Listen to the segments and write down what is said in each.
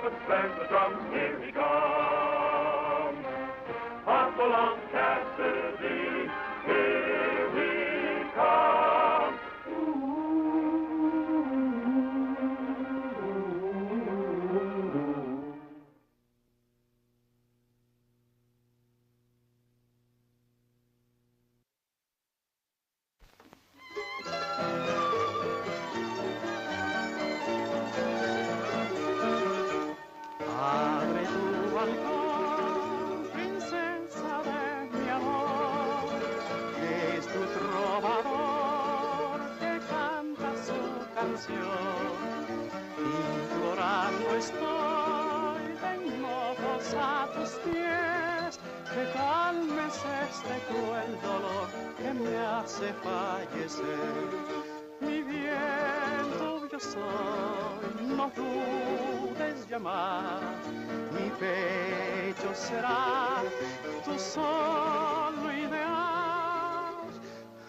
trumpets, blares the drums, here he comes. Hopalong Cassidy, here he comes. Abre tu balcón, princesa de mi amor, que es tu trovador que canta su canción. Implorando estoy de ojos a tus pies, que calmes este cruel dolor que me hace fallecer. Mi bien, tuyo soy, no dudes llamar, mi pecho será tu solo ideal.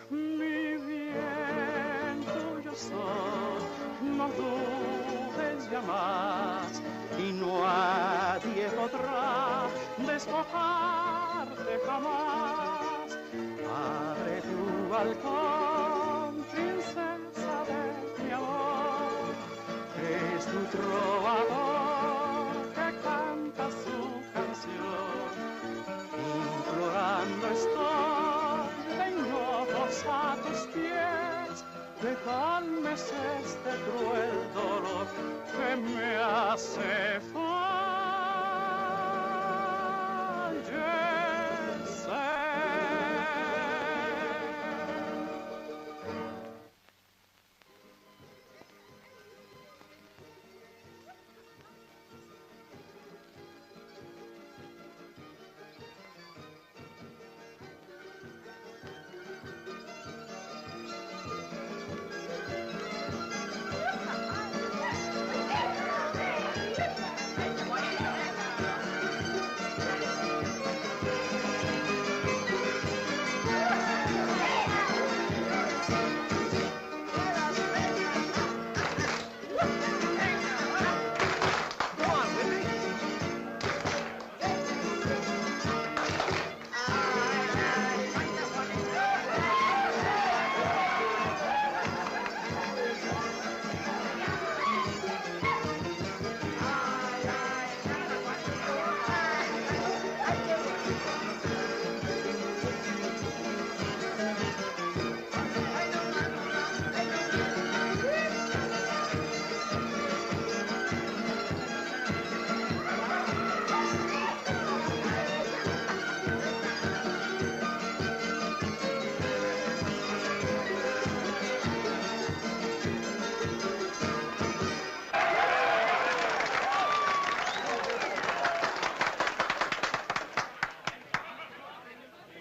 Mi bien, tuyo soy, no dudes llamar, y nadie podrá despojarte jamás. Abre tu balcón, princesa de mi amor, es tu trovador que canta su canción. Implorando estoy de hinojos a tus pies, que calmes este cruel dolor que me hace fallecer.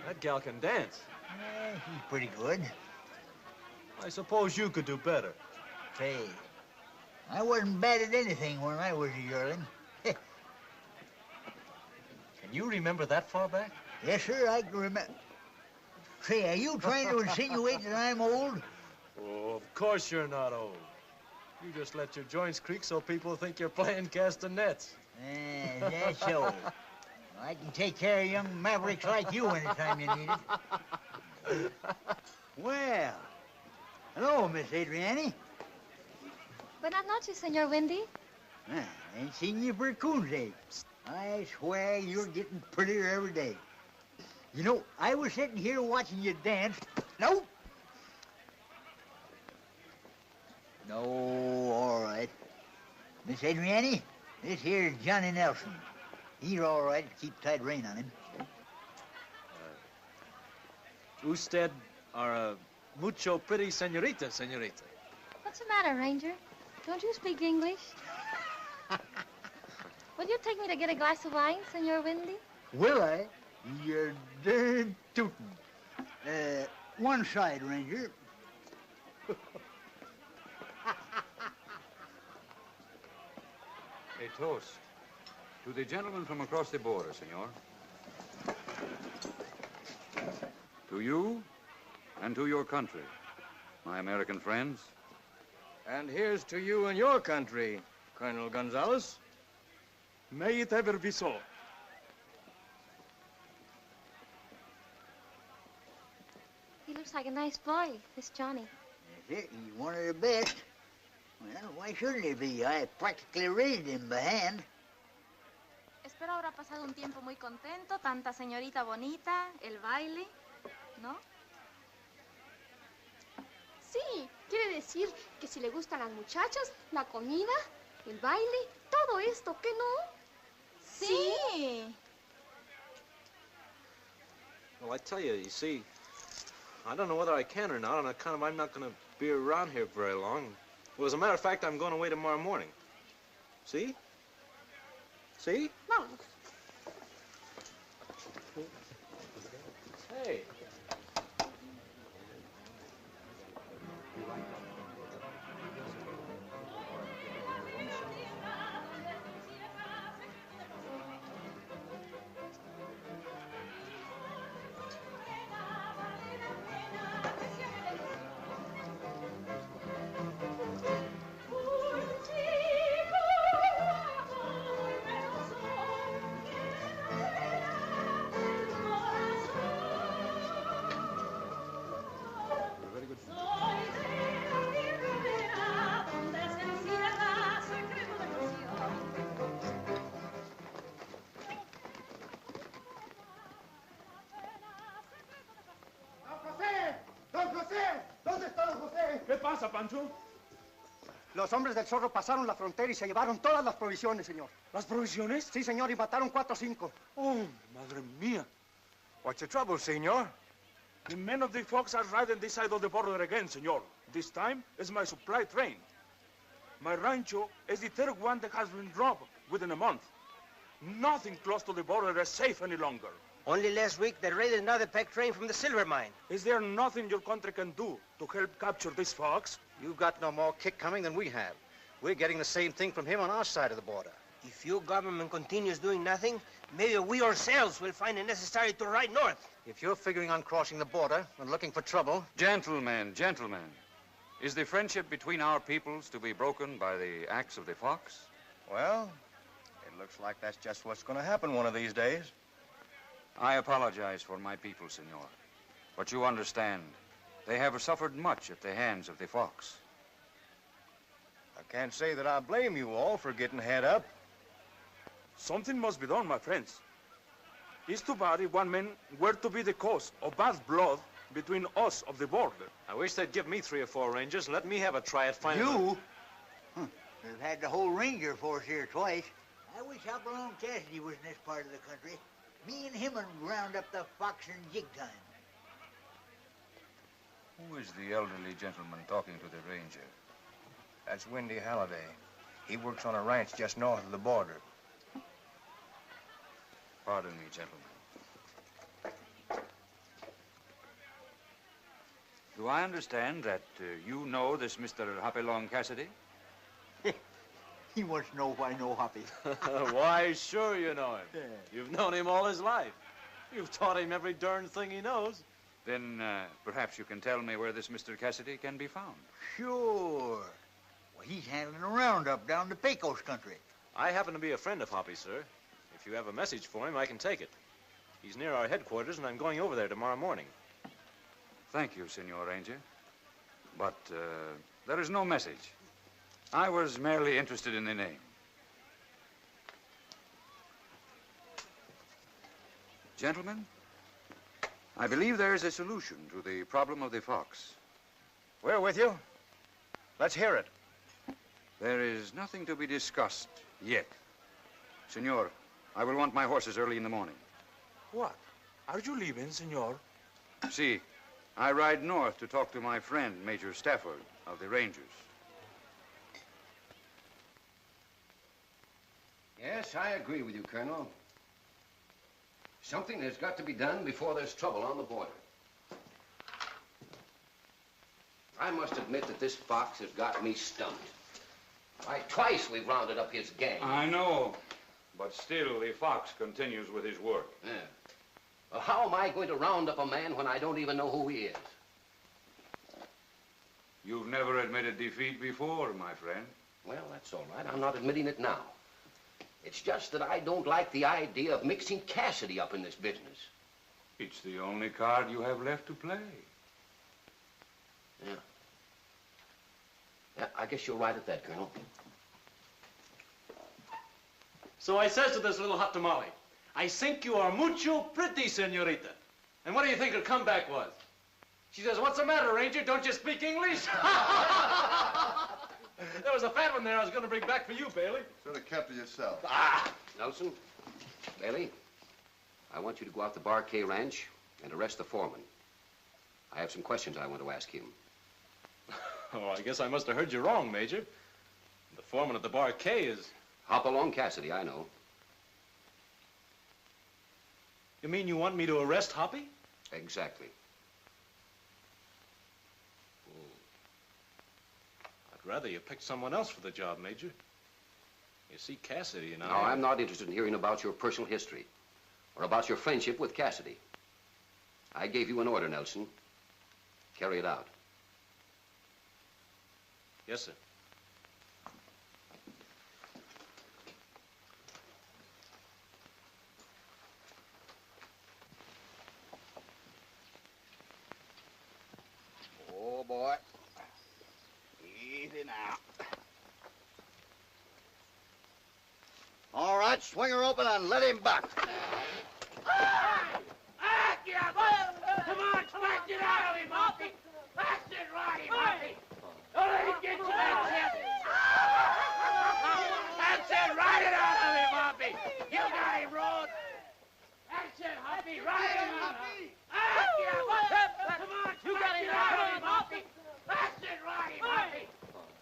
That gal can dance. She's pretty good. I suppose you could do better. Say, I wasn't bad at anything when I was a yearling. Can you remember that far back? Yes, sir, I can remember. Say, are you trying to insinuate that I'm old? Oh, of course you're not old. You just let your joints creak so people think you're playing castanets. That's so. I can take care of young mavericks like you anytime you need it. Well, hello, Miss Adriani. Buenas noches, Senor Wendy. I ain't seen you for a coon's egg. I swear you're getting prettier every day. You know, I was sitting here watching you dance. No, all right. Miss Adriani, this here's Johnny Nelson. He's all right to keep tight rein on him. Usted are a mucho pretty senorita, senorita. What's the matter, Ranger? Don't you speak English? Will you take me to get a glass of wine, Senor Wendy? Will I? You're darn tootin'. One side, Ranger. A toast to the gentleman from across the border, senor. To you and to your country, my American friends. And here's to you and your country, Colonel Gonzalez. May it ever be so. He looks like a nice boy, this Johnny. That's it. He's one of the best. Well, why shouldn't he be? I practically raised him by hand. Espero habrá pasado un tiempo muy contento, tanta señorita bonita, el baile, ¿no? Sí, quiere decir que si le gustan las muchachas, la comida, el baile, todo esto, ¿qué no? Sí. Well, I tell you, you see, I don't know whether I can or not on account of I'm not going to be around here very long. Well, as a matter of fact, I'm going away tomorrow morning. See? See? Vamos. Hey. ¿Qué pasa, Pancho? Los hombres del zorro pasaron la frontera y se llevaron todas las provisiones, señor. ¿Las provisiones? Sí, señor, y mataron 4 o 5. Oh, madre mía. What's the trouble, senor? The men of the Fox are riding this side of the border again, senor. This time is my supply train. My rancho is the third one that has been robbed within a month. Nothing close to the border is safe any longer. Only last week they raided another pack train from the silver mine. Is there nothing your country can do to help capture this fox? You've got no more kick coming than we have. We're getting the same thing from him on our side of the border. If your government continues doing nothing, maybe we ourselves will find it necessary to ride north. If you're figuring on crossing the border and looking for trouble... Gentlemen, gentlemen, is the friendship between our peoples to be broken by the axe of the fox? Well, it looks like that's just what's going to happen one of these days. I apologize for my people, senor. But you understand, they have suffered much at the hands of the fox. I can't say that I blame you all for getting head up. Something must be done, my friends. It's too bad if one man were to be the cause of bad blood between us of the border. I wish they'd give me 3 or 4 rangers and let me have a try at finding You? We've had the whole ranger force here twice. I wish Hopalong Cassidy was in this part of the country. Me and him would round up the fox in jig time. Who is the elderly gentleman talking to the ranger? That's Windy Halliday. He works on a ranch just north of the border. Pardon me, gentlemen. Do I understand that you know this Mr. Hopalong Cassidy? He wants to know why no Hoppy. Why, sure you know him. Yeah. You've known him all his life. You've taught him every darn thing he knows. Then perhaps you can tell me where this Mr. Cassidy can be found. Sure. Well, he's handling a roundup down the Pecos country. I happen to be a friend of Hoppy, sir. If you have a message for him, I can take it. He's near our headquarters, and I'm going over there tomorrow morning. Thank you, Senor Ranger. But there is no message. I was merely interested in the name. Gentlemen, I believe there is a solution to the problem of the fox. We're with you. Let's hear it. There is nothing to be discussed yet. Senor, I will want my horses early in the morning. What? Are you leaving, senor? See, I ride north to talk to my friend, Major Stafford, of the Rangers. Yes, I agree with you, Colonel. Something has got to be done before there's trouble on the border. I must admit that this fox has got me stumped. Why, twice we've rounded up his gang. I know, but still the fox continues with his work. Yeah. Well, how am I going to round up a man when I don't even know who he is? You've never admitted defeat before, my friend. Well, that's all right. I'm not admitting it now. It's just that I don't like the idea of mixing Cassidy up in this business. It's the only card you have left to play. Yeah. Yeah, I guess you're right at that, Colonel. So I says to this little hot tamale, I think you are mucho pretty, senorita. And what do you think her comeback was? She says, what's the matter, Ranger? Don't you speak English? There was a fat one there I was going to bring back for you, Bailey. Should have kept it yourself. Ah! Nelson, Bailey, I want you to go out to Bar K Ranch and arrest the foreman. I have some questions I want to ask him. Oh, I guess I must have heard you wrong, Major. The foreman of the Bar K is... Hopalong Cassidy, I know. You mean you want me to arrest Hoppy? Exactly. I'd rather you picked someone else for the job, Major. You see, Cassidy and I... No, I'm not interested in hearing about your personal history or about your friendship with Cassidy. I gave you an order, Nelson. Carry it out. Yes, sir. Oh, boy. Easy now. All right, swing her open and let him buck. Come on, smash it out of him, Hoppy! That's it, right, Hoppy! Don't let him get you, that's it! That's it, ride it out of him, Hoppy! You got him, Rose! That's it, Hoppy, ride it out of him! Come on, you got him out of him, Hoppy! That's it, right, Hoppy!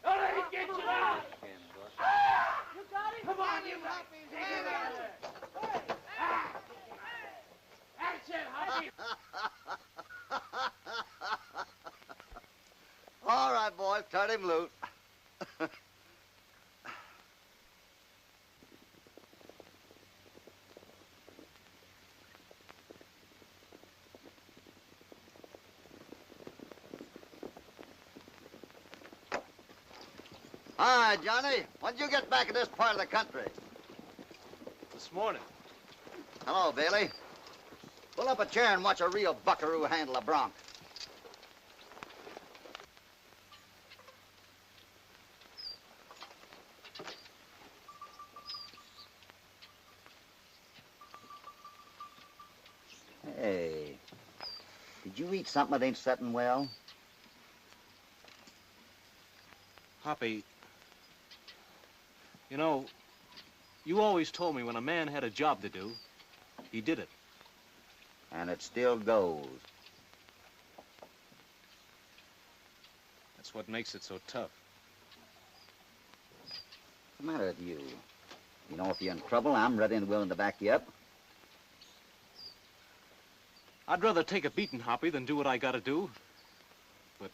Don't let him get you out! You got him! Come on, you got him! Take him out of there! That's it, Hoppy! All right, boys, turn him loose. Hi, Johnny. When did you get back in this part of the country? This morning. Hello, Bailey. Pull up a chair and watch a real buckaroo handle a bronc. Hey, did you eat something that ain't setting well? Hoppy, you know, you always told me when a man had a job to do, he did it. And it still goes. That's what makes it so tough. What's the matter with you? You know, if you're in trouble, I'm ready and willing to back you up. I'd rather take a beating, Hoppy, than do what I gotta do. But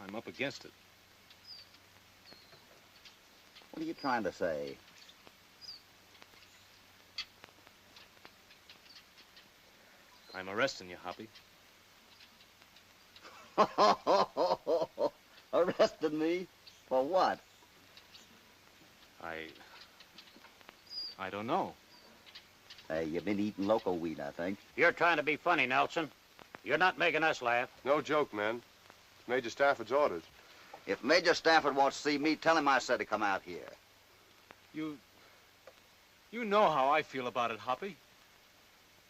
I'm up against it. What are you trying to say? I'm arresting you, Hoppy. Arrested me? For what? I don't know. Hey, you've been eating local weed, I think. You're trying to be funny, Nelson. You're not making us laugh. No joke, man. Major Stafford's orders. If Major Stafford wants to see me, tell him I said to come out here. You know how I feel about it, Hoppy.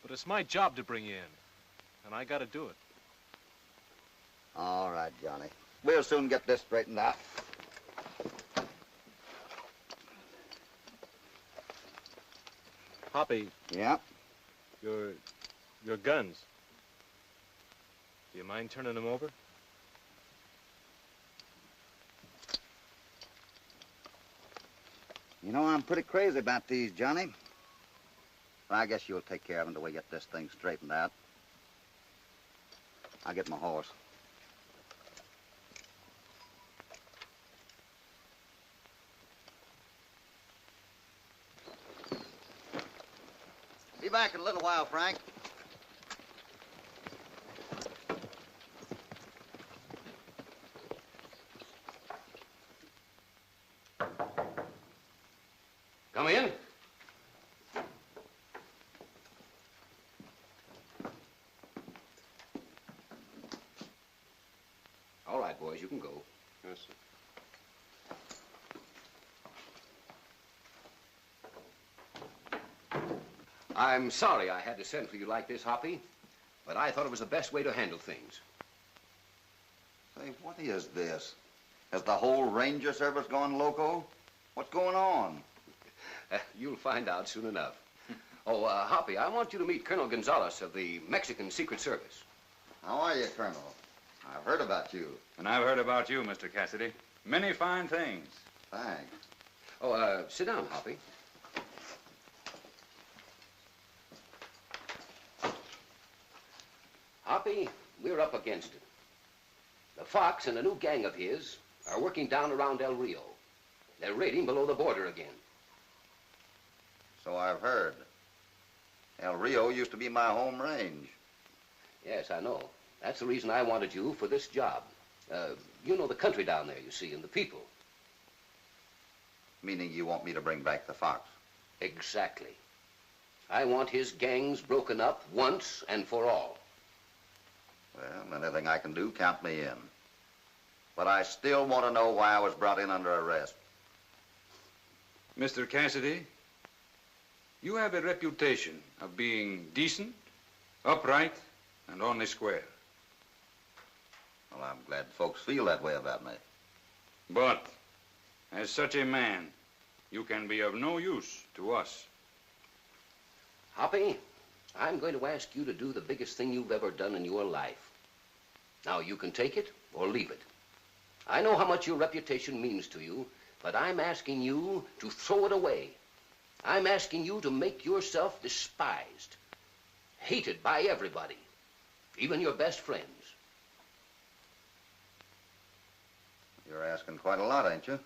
But it's my job to bring you in, and I gotta do it. All right, Johnny. We'll soon get this straightened out. Hoppy. Yeah? Your guns. Do you mind turning them over? You know, I'm pretty crazy about these, Johnny. Well, I guess you'll take care of them till we get this thing straightened out. I'll get my horse. Be back in a little while, Frank. Come in. All right, boys, you can go. Yes, sir. I'm sorry I had to send for you like this, Hoppy, but I thought it was the best way to handle things. Say, what is this? Has the whole Ranger Service gone loco? What's going on? You'll find out soon enough. Oh, Hoppy, I want you to meet Colonel Gonzalez of the Mexican Secret Service. How are you, Colonel? I've heard about you. And I've heard about you, Mr. Cassidy. Many fine things. Thanks. Oh, sit down, Hoppy. Hoppy, we're up against it. The Fox and a new gang of his are working down around El Rio. They're raiding below the border again. So I've heard. El Rio used to be my home range. Yes, I know. That's the reason I wanted you for this job. You know the country down there, you see, and the people. Meaning you want me to bring back the Fox? Exactly. I want his gangs broken up once and for all. Well, anything I can do, count me in. But I still want to know why I was brought in under arrest. Mr. Cassidy, you have a reputation of being decent, upright, and only square. Well, I'm glad folks feel that way about me. But, as such a man, you can be of no use to us. Hoppy, I'm going to ask you to do the biggest thing you've ever done in your life. Now, you can take it or leave it. I know how much your reputation means to you, but I'm asking you to throw it away. I'm asking you to make yourself despised, hated by everybody, even your best friends. You're asking quite a lot, ain't you?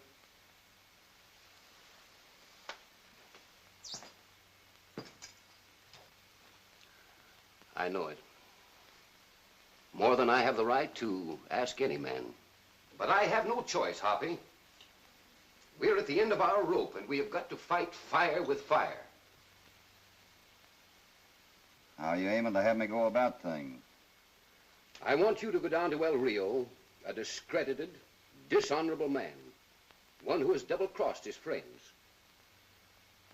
I know it. More than I have the right to ask any man. But I have no choice, Hoppy. We're at the end of our rope, and we have got to fight fire with fire. How are you aiming to have me go about things? I want you to go down to El Rio, a discredited, dishonorable man. One who has double-crossed his friends.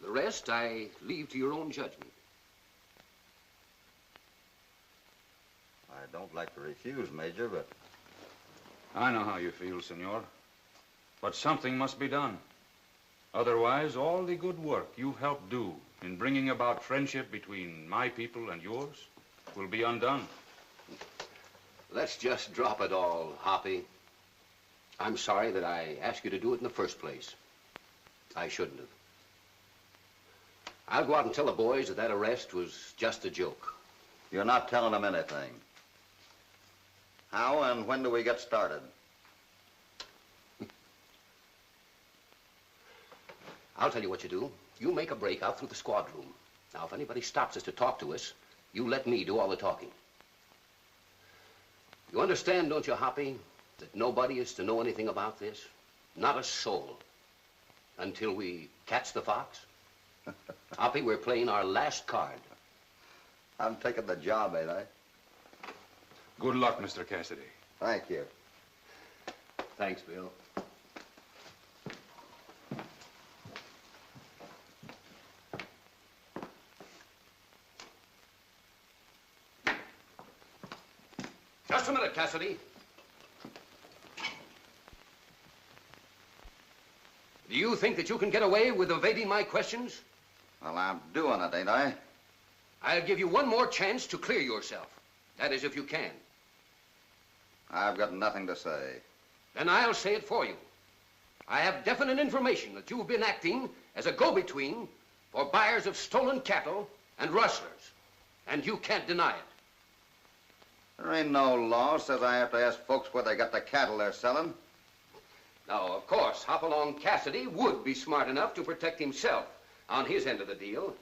The rest I leave to your own judgment. I don't like to refuse, Major, but... I know how you feel, senor. But something must be done. Otherwise, all the good work you helped do in bringing about friendship between my people and yours will be undone. Let's just drop it all, Hoppy. I'm sorry that I asked you to do it in the first place. I shouldn't have. I'll go out and tell the boys that that arrest was just a joke. You're not telling them anything. How and when do we get started? I'll tell you what you do. You make a break out through the squad room. Now, if anybody stops us to talk to us, you let me do all the talking. You understand, don't you, Hoppy, that nobody is to know anything about this? Not a soul. Until we catch the Fox? Hoppy, we're playing our last card. I'm taking the job, ain't I? Good luck, Mr. Cassidy. Thank you. Thanks, Bill. Just a minute, Cassidy. Do you think that you can get away with evading my questions? Well, I'm doing it, ain't I? I'll give you one more chance to clear yourself. That is, if you can. I've got nothing to say. Then I'll say it for you. I have definite information that you've been acting as a go-between for buyers of stolen cattle and rustlers. And you can't deny it. There ain't no law says I have to ask folks where they got the cattle they're selling. Now, of course, Hopalong Cassidy would be smart enough to protect himself on his end of the deal.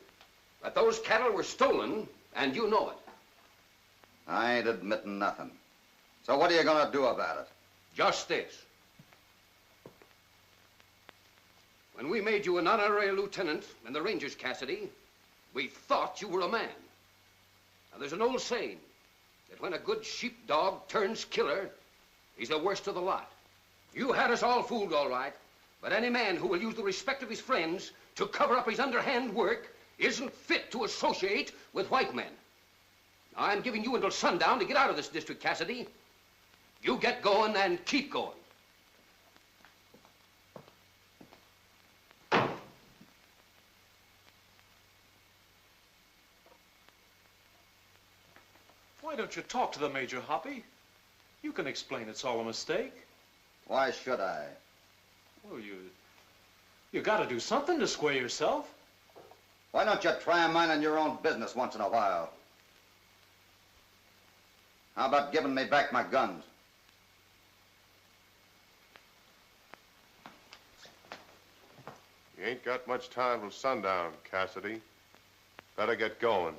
But those cattle were stolen, and you know it. I ain't admitting nothing. So what are you gonna do about it? Just this. When we made you an honorary lieutenant in the Rangers, Cassidy, we thought you were a man. Now, there's an old saying that when a good sheepdog turns killer, he's the worst of the lot. You had us all fooled, all right, but any man who will use the respect of his friends to cover up his underhand work isn't fit to associate with white men. Now, I'm giving you until sundown to get out of this district, Cassidy. You get going and keep going. Why don't you talk to the Major, Hoppy? You can explain it's all a mistake. Why should I? Well, you gotta do something to square yourself. Why don't you try minding your own business once in a while? How about giving me back my guns? You ain't got much time till sundown, Cassidy. Better get going.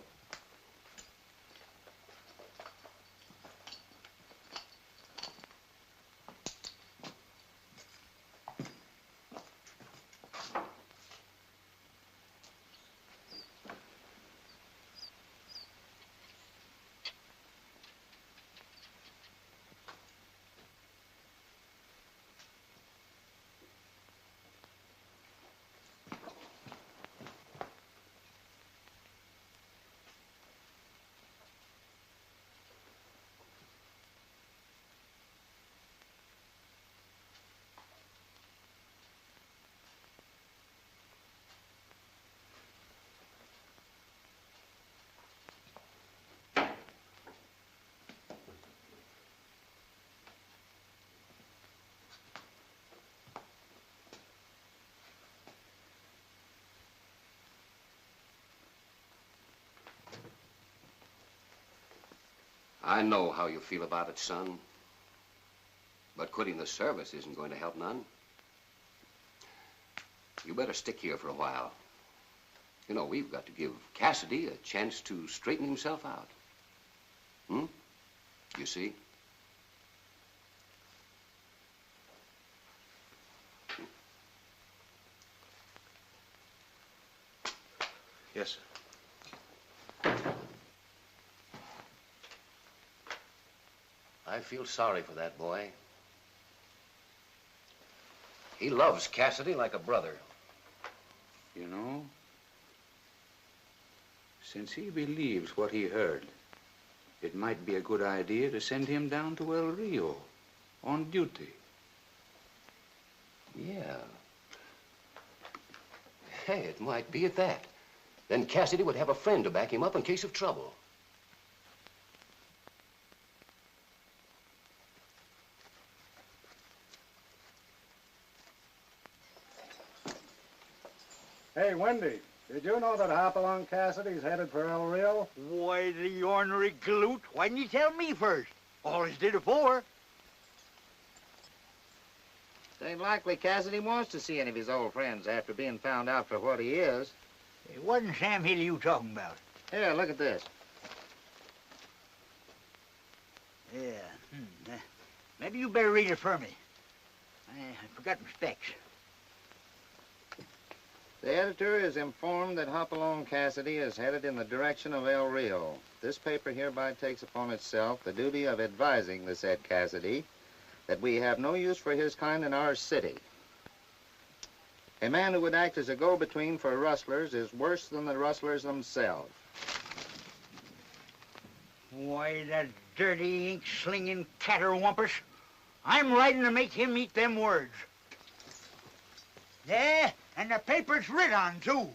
I know how you feel about it, son. But quitting the service isn't going to help none. You better stick here for a while. You know, we've got to give Cassidy a chance to straighten himself out. You see? Yes, sir. I feel sorry for that boy. He loves Cassidy like a brother. You know, since he believes what he heard, it might be a good idea to send him down to El Rio on duty. Yeah. Hey, it might be at that. Then Cassidy would have a friend to back him up in case of trouble. Hey, Wendy, did you know that Hopalong Cassidy's headed for El Rio? Why, the ornery galoot. Why didn't you tell me first? Always did afore. It ain't likely Cassidy wants to see any of his old friends after being found out for what he is. It wasn't Sam Hill you talking about. Here, look at this. Yeah. Maybe you better read it for me. I forgot my specs. The editor is informed that Hopalong Cassidy is headed in the direction of El Rio. This paper hereby takes upon itself the duty of advising the said Cassidy that we have no use for his kind in our city. A man who would act as a go-between for rustlers is worse than the rustlers themselves. Why, that dirty, ink-slinging catterwampus. I'm riding to make him eat them words. Yeah, and the paper's writ on, too.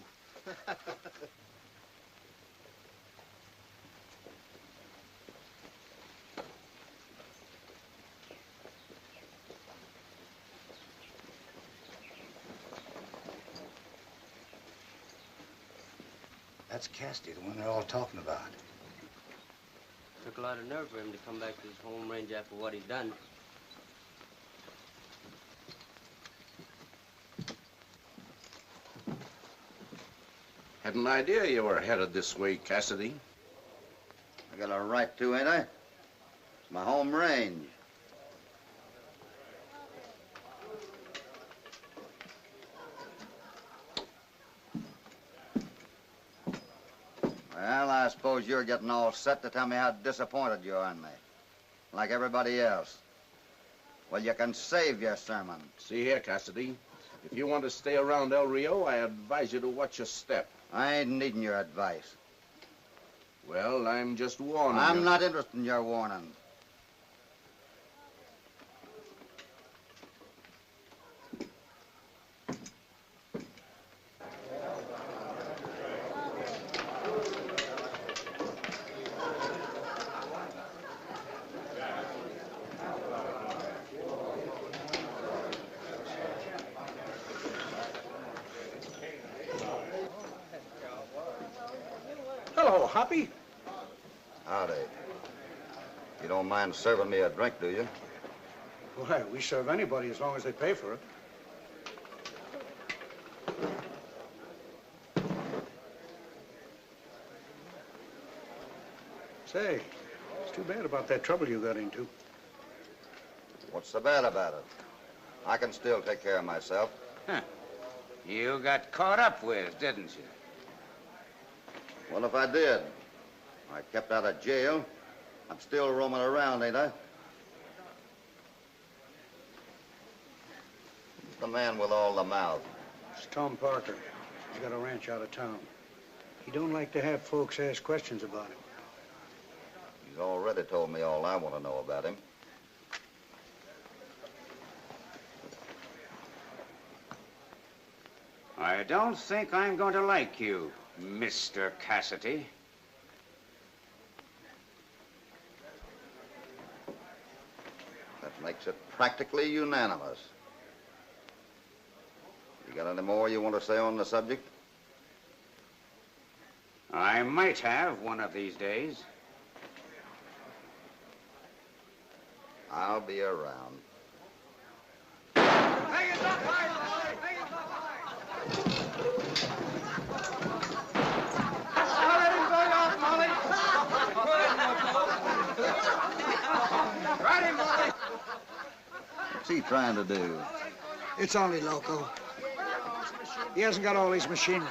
That's Cassidy, the one they're all talking about. Took a lot of nerve for him to come back to his home range after what he'd done. Had an idea you were headed this way, Cassidy. I got a right to, ain't I? It's my home range. suppose you're getting all set to tell me how disappointed you are in me, like everybody else. Well, you can save your sermon. See here, Cassidy. If you want to stay around El Rio, I advise you to watch your step. I ain't needing your advice. Well, I'm just warning you. I'm not interested in your warning. Hello, Hoppy. Howdy. You don't mind serving me a drink, do you? Why, we serve anybody as long as they pay for it. Say, it's too bad about that trouble you got into. What's so bad about it? I can still take care of myself. Huh. You got caught up with, didn't you? Well, if I did, I kept out of jail. I'm still roaming around, ain't I? Who's the man with all the mouth? It's Tom Parker. He's got a ranch out of town. He don't like to have folks ask questions about him. He's already told me all I want to know about him. I don't think I'm going to like you, Mr. Cassidy. That makes it practically unanimous. You got any more you want to say on the subject? I might have one of these days. I'll be around. What's he trying to do? It's only loco. He hasn't got all his machinery.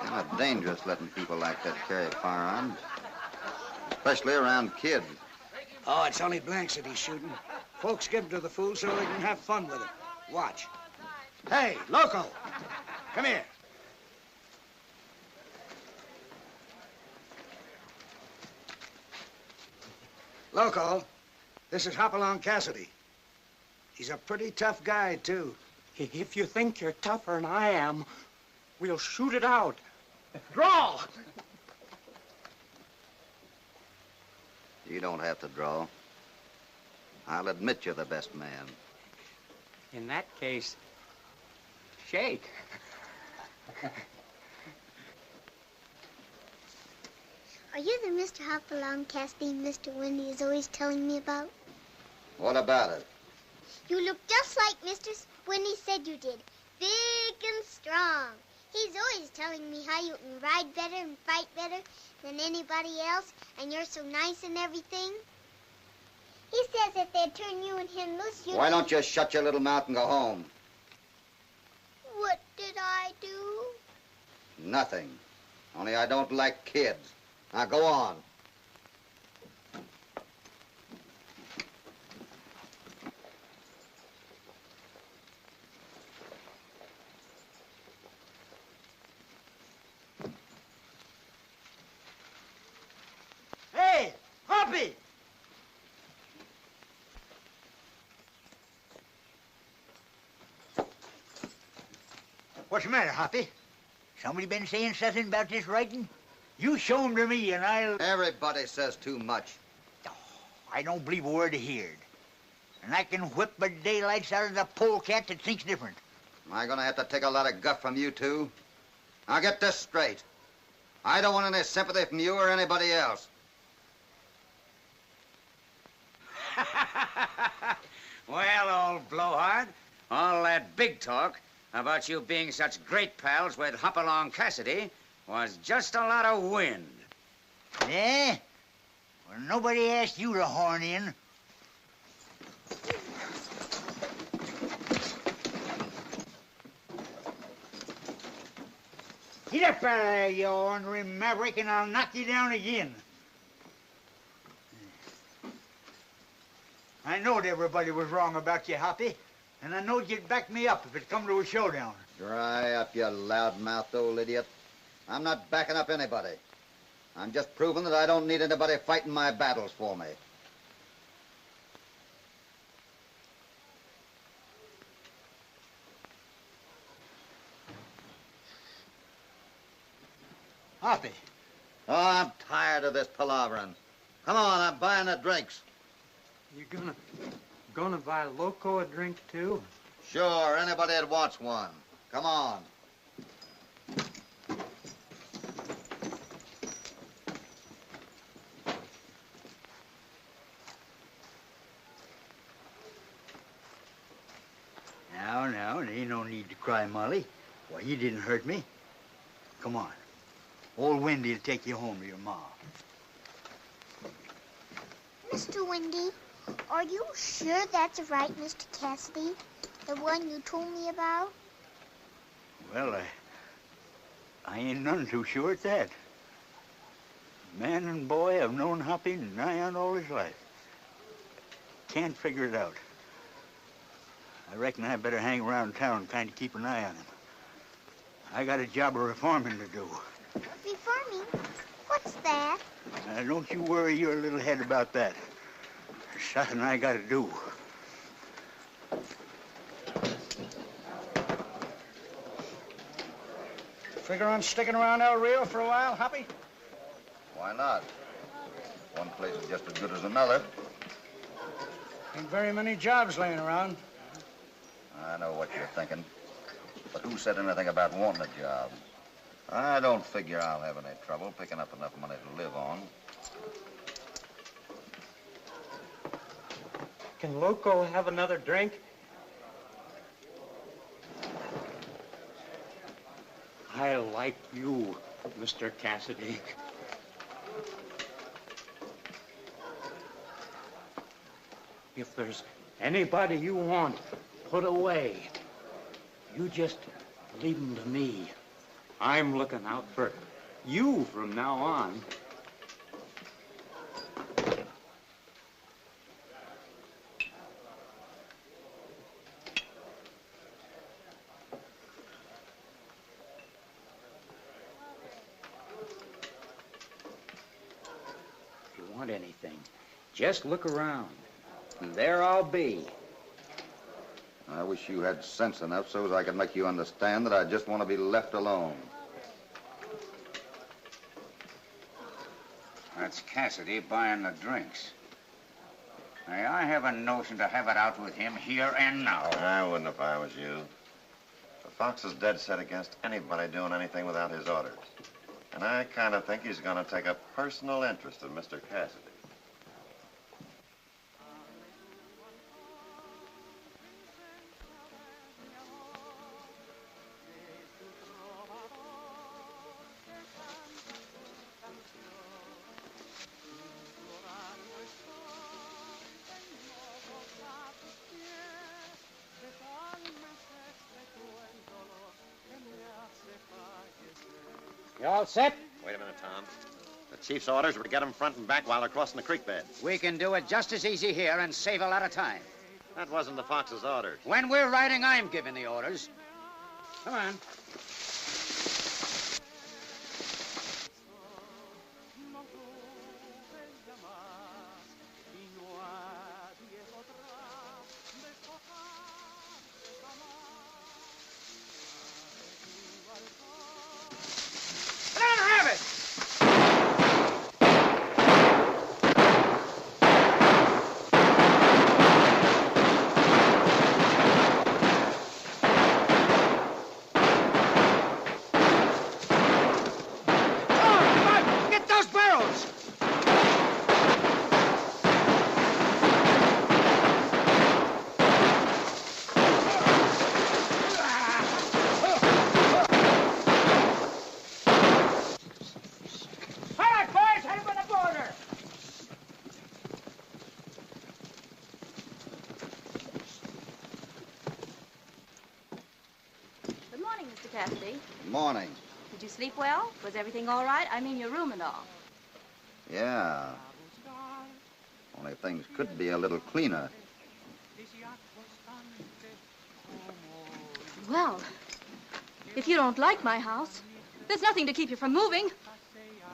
Kind of dangerous letting people like that carry firearms, especially around kids. Oh, it's only blanks that he's shooting. Folks give them to the fool so they can have fun with it. Watch. Hey, loco, come here. Loco, this is Hopalong Cassidy. He's a pretty tough guy, too. If you think you're tougher than I am, we'll shoot it out. Draw! You don't have to draw. I'll admit you're the best man. In that case, shake. Are you the Mr. Hopalong Cassidy Mr. Wendy is always telling me about? What about it? You look just like Mr. Wendy said you did. Big and strong. He's always telling me how you can ride better and fight better than anybody else, and you're so nice and everything. He says if they'd turn you and him loose, you'd... Why don't you shut your little mouth and go home? What did I do? Nothing. Only I don't like kids. Now go on. Hey, Hoppy! What's the matter, Hoppy? Somebody been saying something about this writing? You show 'em to me and I'll... Everybody says too much. Oh, I don't believe a word I heard. And I can whip the daylights out of the polecat that thinks different. Am I gonna have to take a lot of guff from you two? Now get this straight. I don't want any sympathy from you or anybody else. Well, old blowhard, all that big talk about you being such great pals with Hopalong Cassidy was just a lot of wind. Yeah? Well, nobody asked you to horn in. Get up out of there, you ornery maverick, and I'll knock you down again. I knowed everybody was wrong about you, Hoppy, and I knowed you'd back me up if it come to a showdown. Dry up, you loud-mouthed old idiot. I'm not backing up anybody. I'm just proving that I don't need anybody fighting my battles for me. Hoppy. Oh, I'm tired of this palavering. Come on, I'm buying the drinks. You gonna buy Loco a drink, too? Sure, anybody that wants one. Come on. Now, there ain't no need to cry, Molly. Why, you didn't hurt me. Come on. Old Wendy'll take you home to your ma. Mr. Wendy, are you sure that's right, Mr. Cassidy? The one you told me about? Well, I ain't none too sure at that. Man and boy have known Hoppy nigh on all his life. Can't figure it out. I reckon I better hang around town and kind of keep an eye on him. I got a job of reforming to do. Reforming? What's that? Don't you worry your little head about that. There's something I got to do. Figure on sticking around El Rio for a while, Hoppy? Why not? One place is just as good as another. Ain't very many jobs laying around. I know what you're thinking. But who said anything about wanting a job? I don't figure I'll have any trouble picking up enough money to live on. Can Loco have another drink? I like you, Mr. Cassidy. If there's anybody you want put away, you just leave them to me. I'm looking out for you from now on. If you want anything, just look around, and there I'll be. I wish you had sense enough so as I could make you understand that I just want to be left alone. That's Cassidy buying the drinks. Hey, I have a notion to have it out with him here and now. I wouldn't if I was you. The Fox is dead set against anybody doing anything without his orders. And I kind of think he's going to take a personal interest in Mr. Cassidy. You all set? Wait a minute, Tom. The chief's orders were to get them front and back while they're crossing the creek bed. We can do it just as easy here and save a lot of time. That wasn't the Fox's orders. When we're riding, I'm giving the orders. Come on. Cassidy. Good morning. Did you sleep well? Was everything all right? I mean, your room and all. Yeah. Only things could be a little cleaner. Well, if you don't like my house, there's nothing to keep you from moving.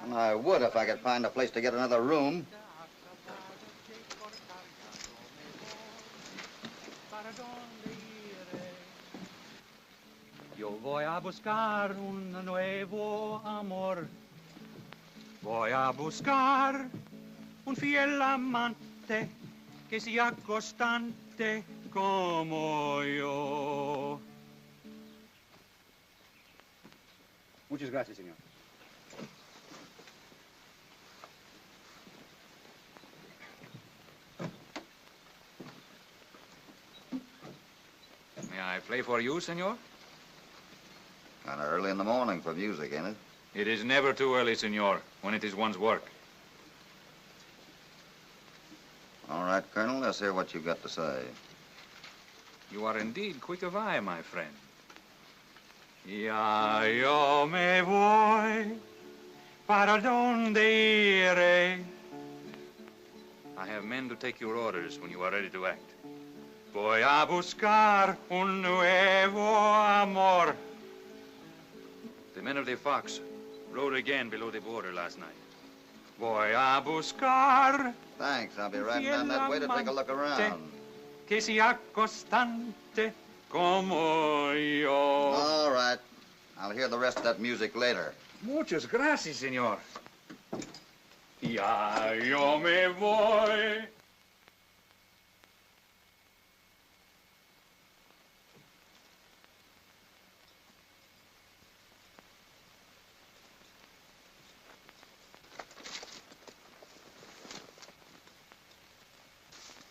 And I would if I could find a place to get another room. Yo voy a buscar un nuevo amor. Voy a buscar un fiel amante que sea constante como yo. Muchas gracias, señor. May I play for you, senor? Kind of early in the morning for music, ain't it? It is never too early, senor, when it is one's work. All right, Colonel, let's hear what you've got to say. You are indeed quick of eye, my friend. Ya yo me voy, para donde iré. I have men to take your orders when you are ready to act. Voy a buscar un nuevo amor. The men of the Fox rode again below the border last night. Voy a buscar. Thanks, I'll be riding down that way to take a look around. Que sea constante como yo. All right. I'll hear the rest of that music later. Muchas gracias, senor. Ya yo me voy.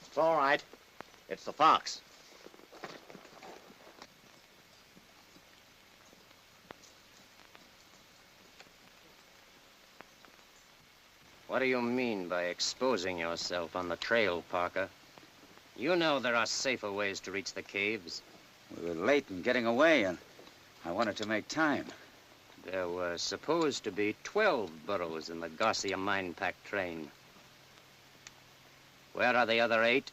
It's all right. It's the Fox. What do you mean by exposing yourself on the trail, Parker? You know there are safer ways to reach the caves. We were late in getting away, and I wanted to make time. There were supposed to be 12 burros in the Garcia mine pack train. Where are the other 8?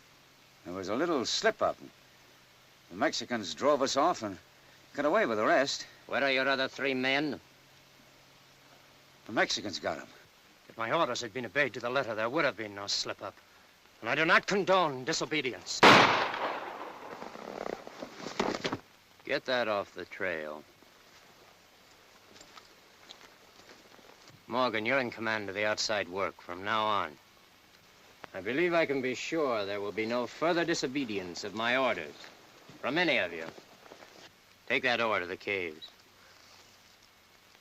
There was a little slip-up. The Mexicans drove us off and got away with the rest. Where are your other 3 men? The Mexicans got them. If my orders had been obeyed to the letter, there would have been no slip-up. And I do not condone disobedience. Get that off the trail. Morgan, you're in command of the outside work from now on. I believe I can be sure there will be no further disobedience of my orders from any of you. Take that over to the caves.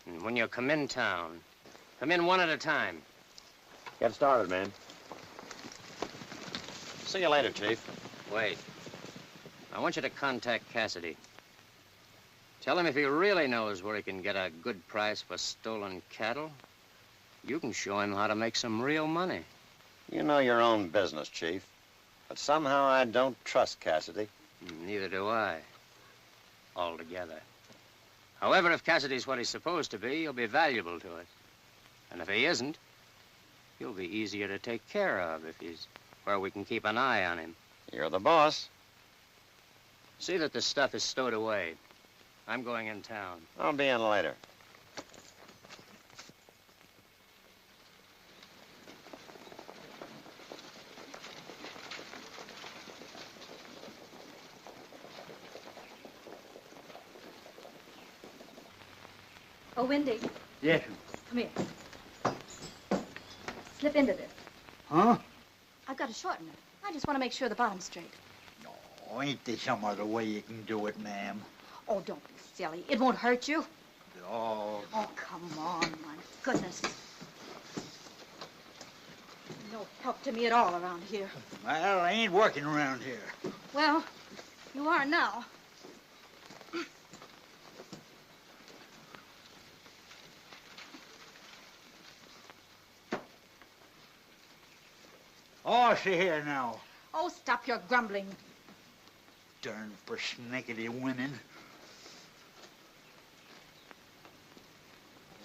And when you come in town, come in one at a time. Get started, man. See you later, Chief. Wait. I want you to contact Cassidy. Tell him if he really knows where he can get a good price for stolen cattle, you can show him how to make some real money. You know your own business, Chief. But somehow I don't trust Cassidy. Neither do I. Altogether. However, if Cassidy's what he's supposed to be, he'll be valuable to us. And if he isn't, he'll be easier to take care of if he's where we can keep an eye on him. You're the boss. See that the stuff is stowed away. I'm going in town. I'll be in later. Oh, Wendy, Yes. come here. Slip into this. Huh? I've got to shorten it. I just want to make sure the bottom's straight. Oh, ain't there some other way you can do it, ma'am? Oh, don't be silly. It won't hurt you. Oh. Oh, come on, my goodness. No help to me at all around here. Well, I ain't working around here. Well, you are now. Oh, see here now. Oh, stop your grumbling. Darn persnickety women.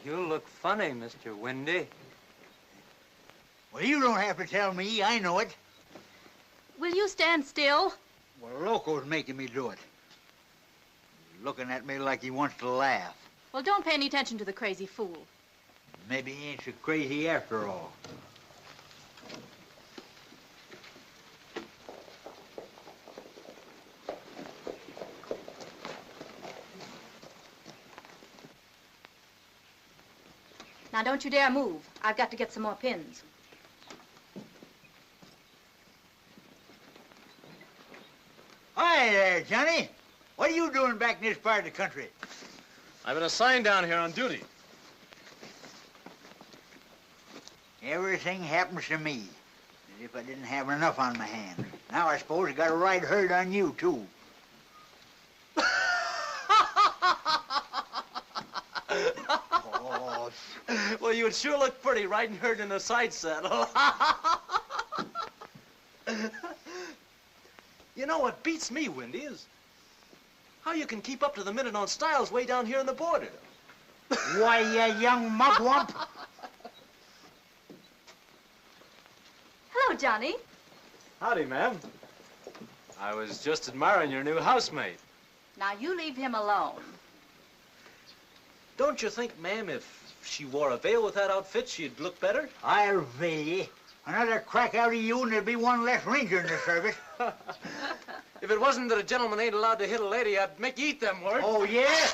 You look funny, Mr. Windy. Well, you don't have to tell me. I know it. Will you stand still? Well, Loco's making me do it. He's looking at me like he wants to laugh. Well, don't pay any attention to the crazy fool. Maybe he ain't so crazy after all. Now, don't you dare move. I've got to get some more pins. Hi there, Johnny. What are you doing back in this part of the country? I've been assigned down here on duty. Everything happens to me, as if I didn't have enough on my hands. Now I suppose I got a right herd on you, too. Oh. Well, you'd sure look pretty riding herd in a side saddle. You know what beats me, Windy, is how you can keep up to the minute on styles way down here in the border. Why, you young mugwump. Hello, Johnny. Howdy, ma'am. I was just admiring your new housemate. Now, you leave him alone. Don't you think, ma'am, if she wore a veil with that outfit, she'd look better? I'll veil you. Another crack out of you and there'll be one less ranger in the service. If it wasn't that a gentleman ain't allowed to hit a lady, I'd make you eat them words. Oh, yeah?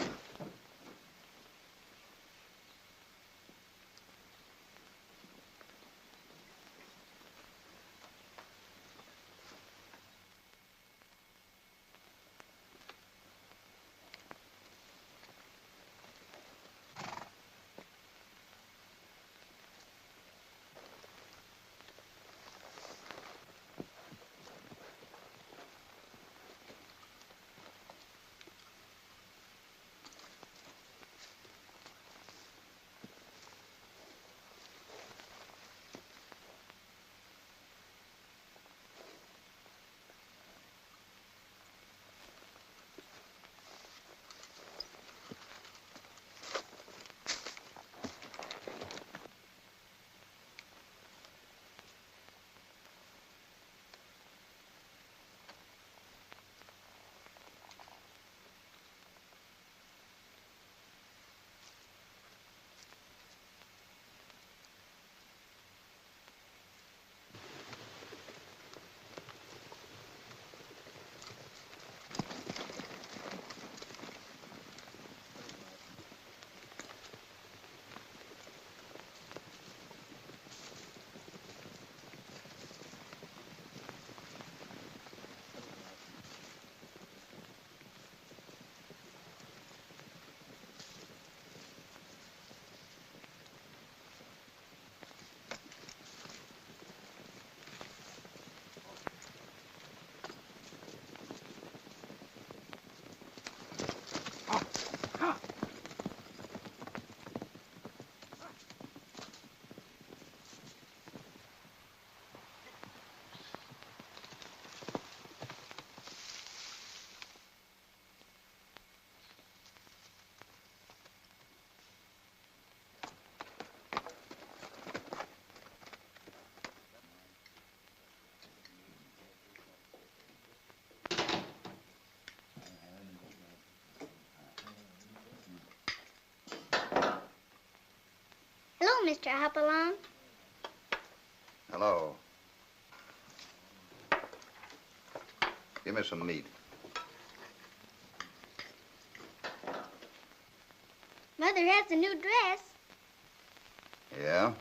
Hello, Mr. Hopalong. Hello. Give me some meat. Mother has a new dress. Yeah?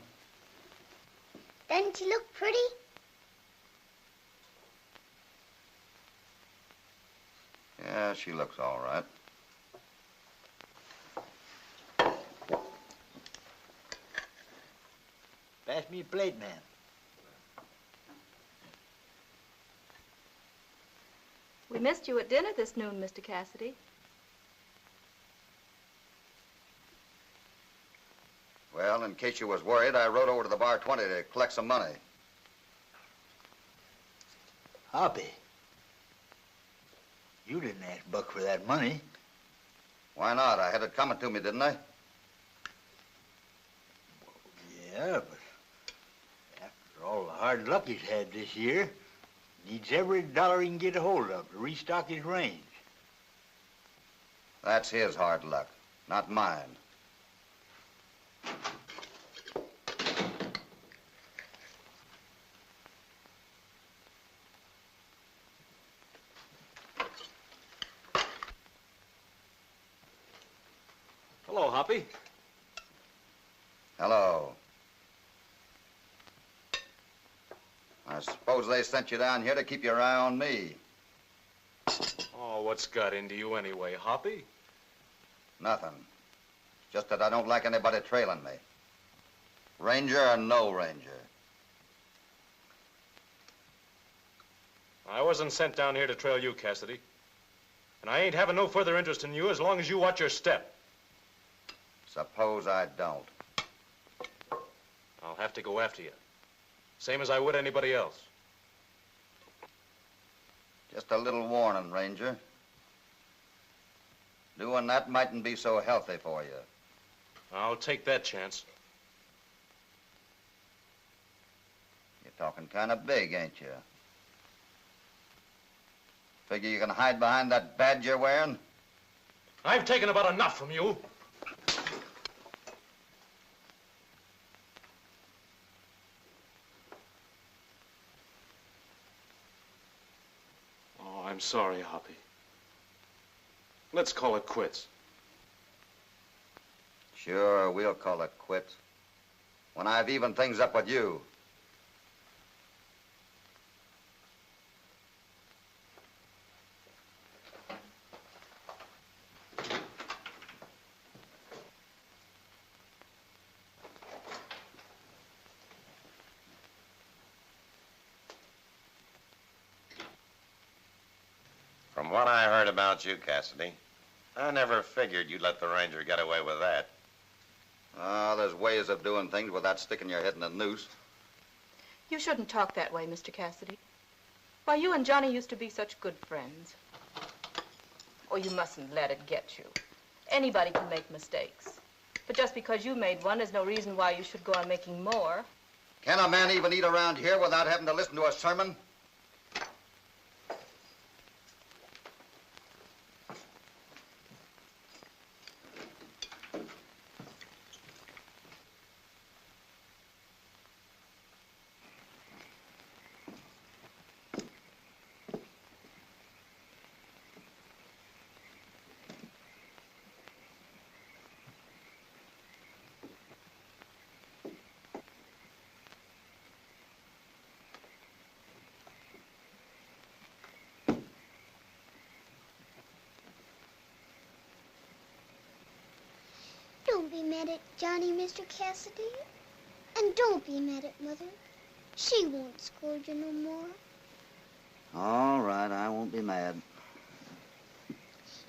Doesn't she look pretty? Yeah, she looks all right. Pass me a plate, man. We missed you at dinner this noon, Mr. Cassidy. Well, in case you was worried, I rode over to the bar 20 to collect some money. Hoppy, you didn't ask Buck for that money. Why not? I had it coming to me, didn't I? Yeah, but after all the hard luck he's had this year, needs every dollar he can get a hold of to restock his range. That's his hard luck, not mine. Hello, Hoppy. Hello. I suppose they sent you down here to keep your eye on me. Oh, what's got into you anyway, Hoppy? Nothing. Just that I don't like anybody trailing me. Ranger or no ranger. I wasn't sent down here to trail you, Cassidy. And I ain't having no further interest in you as long as you watch your step. Suppose I don't. I'll have to go after you. Same as I would anybody else. Just a little warning, Ranger. Doing that mightn't be so healthy for you. I'll take that chance. You're talking kind of big, ain't you? Figure you can hide behind that badge you're wearing? I've taken about enough from you. Oh, I'm sorry, Hoppy. Let's call it quits. Sure, we'll call it quits. When I've evened things up with you. From what I heard about you, Cassidy, I never figured you'd let the Ranger get away with that. There's ways of doing things without sticking your head in a noose. You shouldn't talk that way, Mr. Cassidy. Why, you and Johnny used to be such good friends. Oh, you mustn't let it get you. Anybody can make mistakes. But just because you made one, there's no reason why you should go on making more. Can a man even eat around here without having to listen to a sermon? Don't be mad at Johnny, Mr. Cassidy. And don't be mad at Mother. She won't scold you no more. All right, I won't be mad.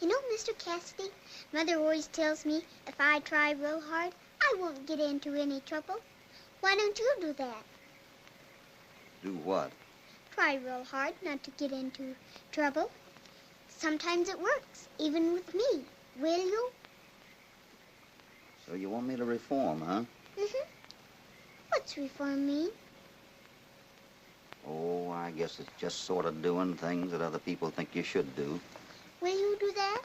You know, Mr. Cassidy, Mother always tells me if I try real hard, I won't get into any trouble. Why don't you do that? Do what? Try real hard not to get into trouble. Sometimes it works, even with me. Will you? So you want me to reform, huh? Mm-hmm. What's reform mean? Oh, I guess it's just sort of doing things that other people think you should do. Will you do that?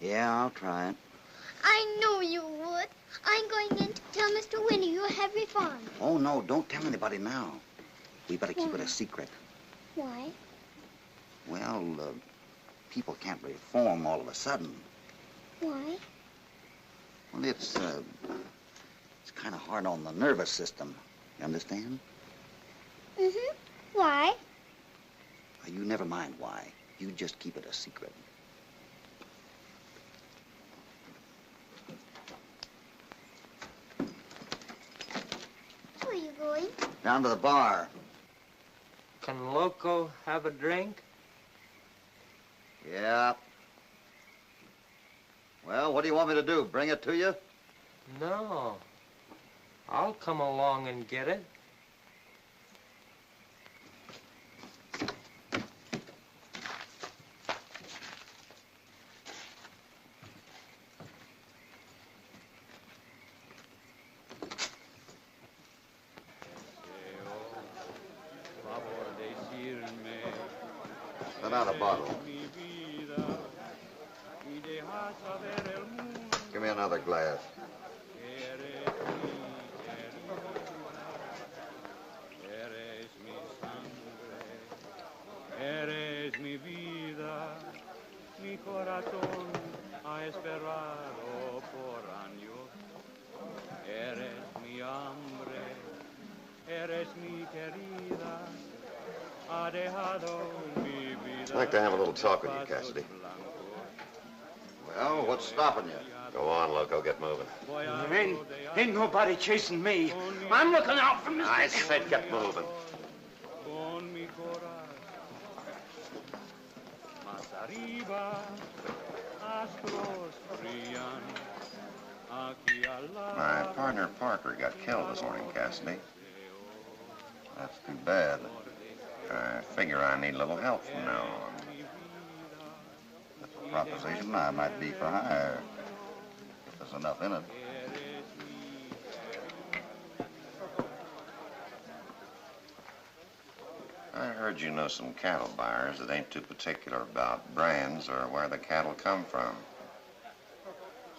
Yeah, I'll try it. I know you would. I'm going in to tell Mr. Winnie you have reformed. Oh, no, don't tell anybody now. We better keep it a secret. Why? Well, people can't reform all of a sudden. Why? Well, it's kind of hard on the nervous system. You understand? Mm-hmm. Why? You never mind why. You just keep it a secret. Where are you going? Down to the bar. Can Loco have a drink? Yeah. Well, what do you want me to do? Bring it to you? No. I'll come along and get it. out a bottle. Give me another glass. Eres mi vida, mi corazón ha esperado por años. Eres mi hambre, eres mi querida, ha dejado mi vida. I'd like to have a little talk with you, Cassidy. Well, what's stopping you? Go on, Loco, get moving. Ain't nobody chasing me. I'm looking out for Mr. I said get moving. My partner Parker got killed this morning, Cassidy. That's too bad. I figure I need a little help from now on. That's a proposition I might be for hire. If there's enough in it. I heard you know some cattle buyers that ain't too particular about brands or where the cattle come from.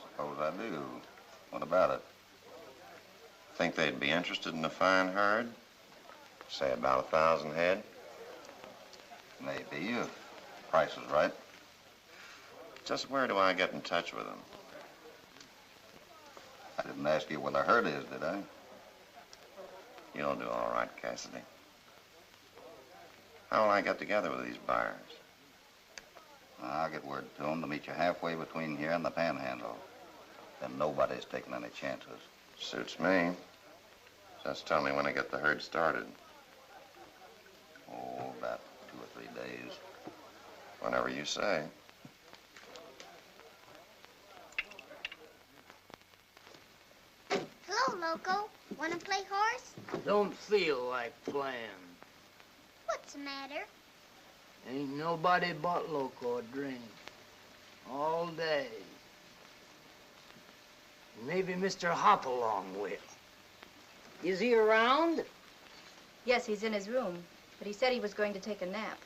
Suppose I do. What about it? Think they'd be interested in a fine herd? Say about 1,000 head? Maybe, if the price is right. Just where do I get in touch with them? I didn't ask you where the herd is, did I? You'll do all right, Cassidy. How will I get together with these buyers? I'll get word to them to meet you halfway between here and the Panhandle. Then nobody's taking any chances. Suits me. Just tell me when I get the herd started. Oh, about 2 or 3 days. Whenever you say. Hello, Loco. Want to play horse? Don't feel like playing. What's the matter? Ain't nobody bought Loco a drink. All day. Maybe Mr. Hopalong will. Is he around? Yes, he's in his room, but he said he was going to take a nap.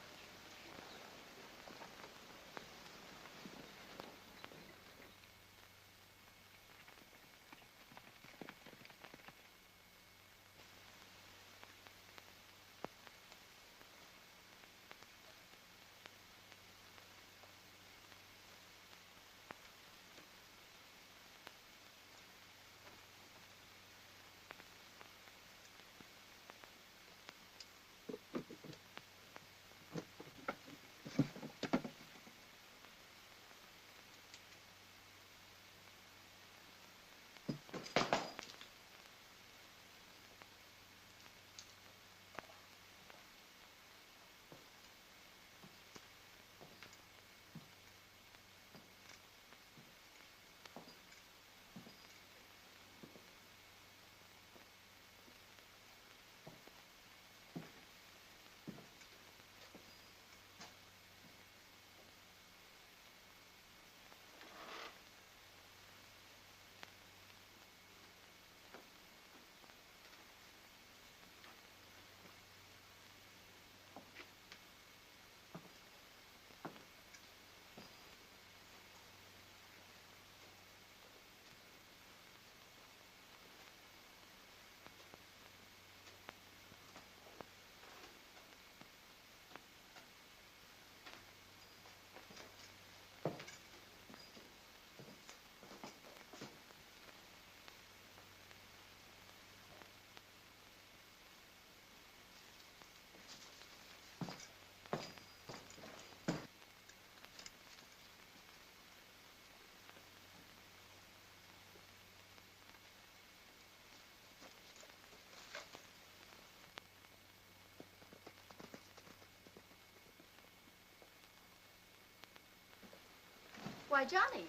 Why, Johnny,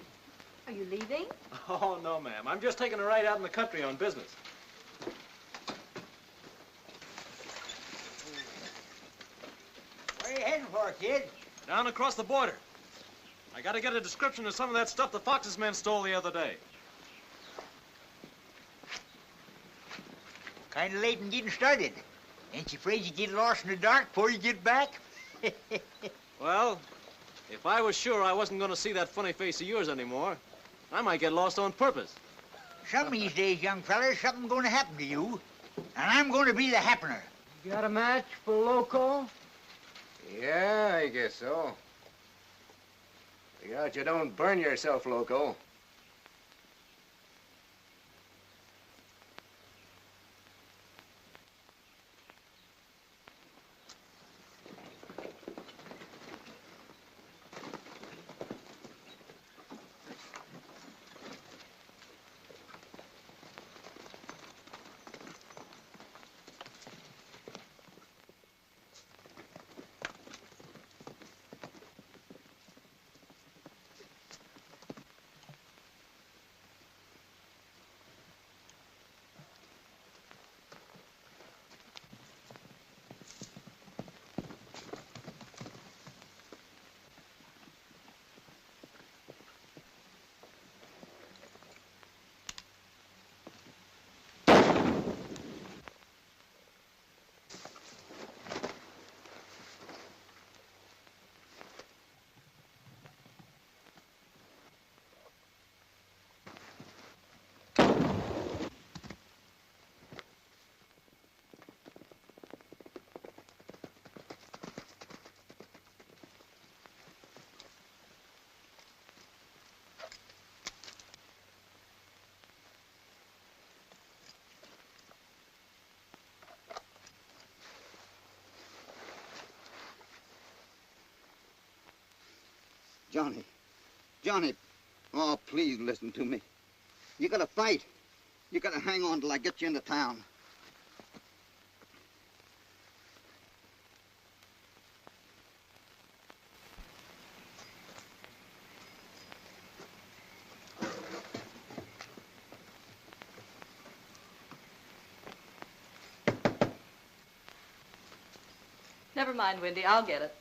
are you leaving? Oh, no, ma'am. I'm just taking a ride out in the country on business. Where are you heading for, kid? Down across the border. I gotta get a description of some of that stuff the Fox's men stole the other day. Kind of late in getting started. Ain't you afraid you get lost in the dark before you get back? Well, if I was sure I wasn't going to see that funny face of yours anymore, I might get lost on purpose. Some of these days, young fellas, something's going to happen to you, and I'm going to be the happener. You got a match for Loco? Yeah, I guess so. Look out you don't burn yourself, Loco. Johnny, oh, please listen to me. You gotta fight. You gotta hang on till I get you into town. Never mind, Wendy, I'll get it.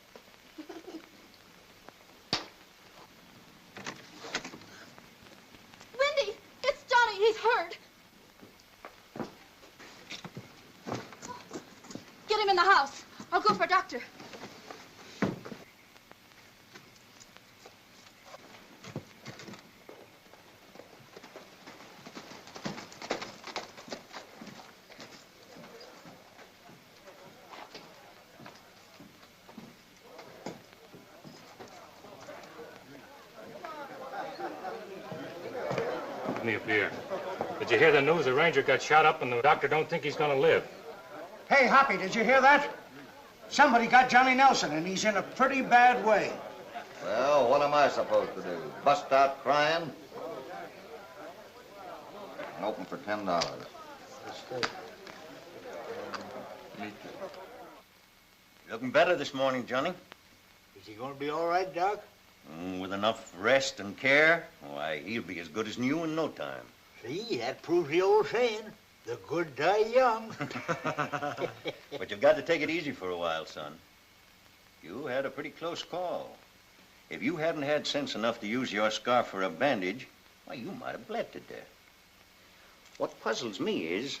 Wendy, it's Johnny. He's hurt. Get him in the house. I'll go for a doctor. Let me up here. Did you hear the news? The ranger got shot up and the doctor don't think he's gonna live. Hey, Hoppy, did you hear that? Somebody got Johnny Nelson, and he's in a pretty bad way. Well, what am I supposed to do? Bust out crying? I'm open for $10. Looking better this morning, Johnny. Is he gonna be all right, Doc? With enough rest and care, why, he'll be as good as new in no time. See, that proves the old saying, the good die young. But you've got to take it easy for a while, son. You had a pretty close call. If you hadn't had sense enough to use your scarf for a bandage, why, you might have bled to death. What puzzles me is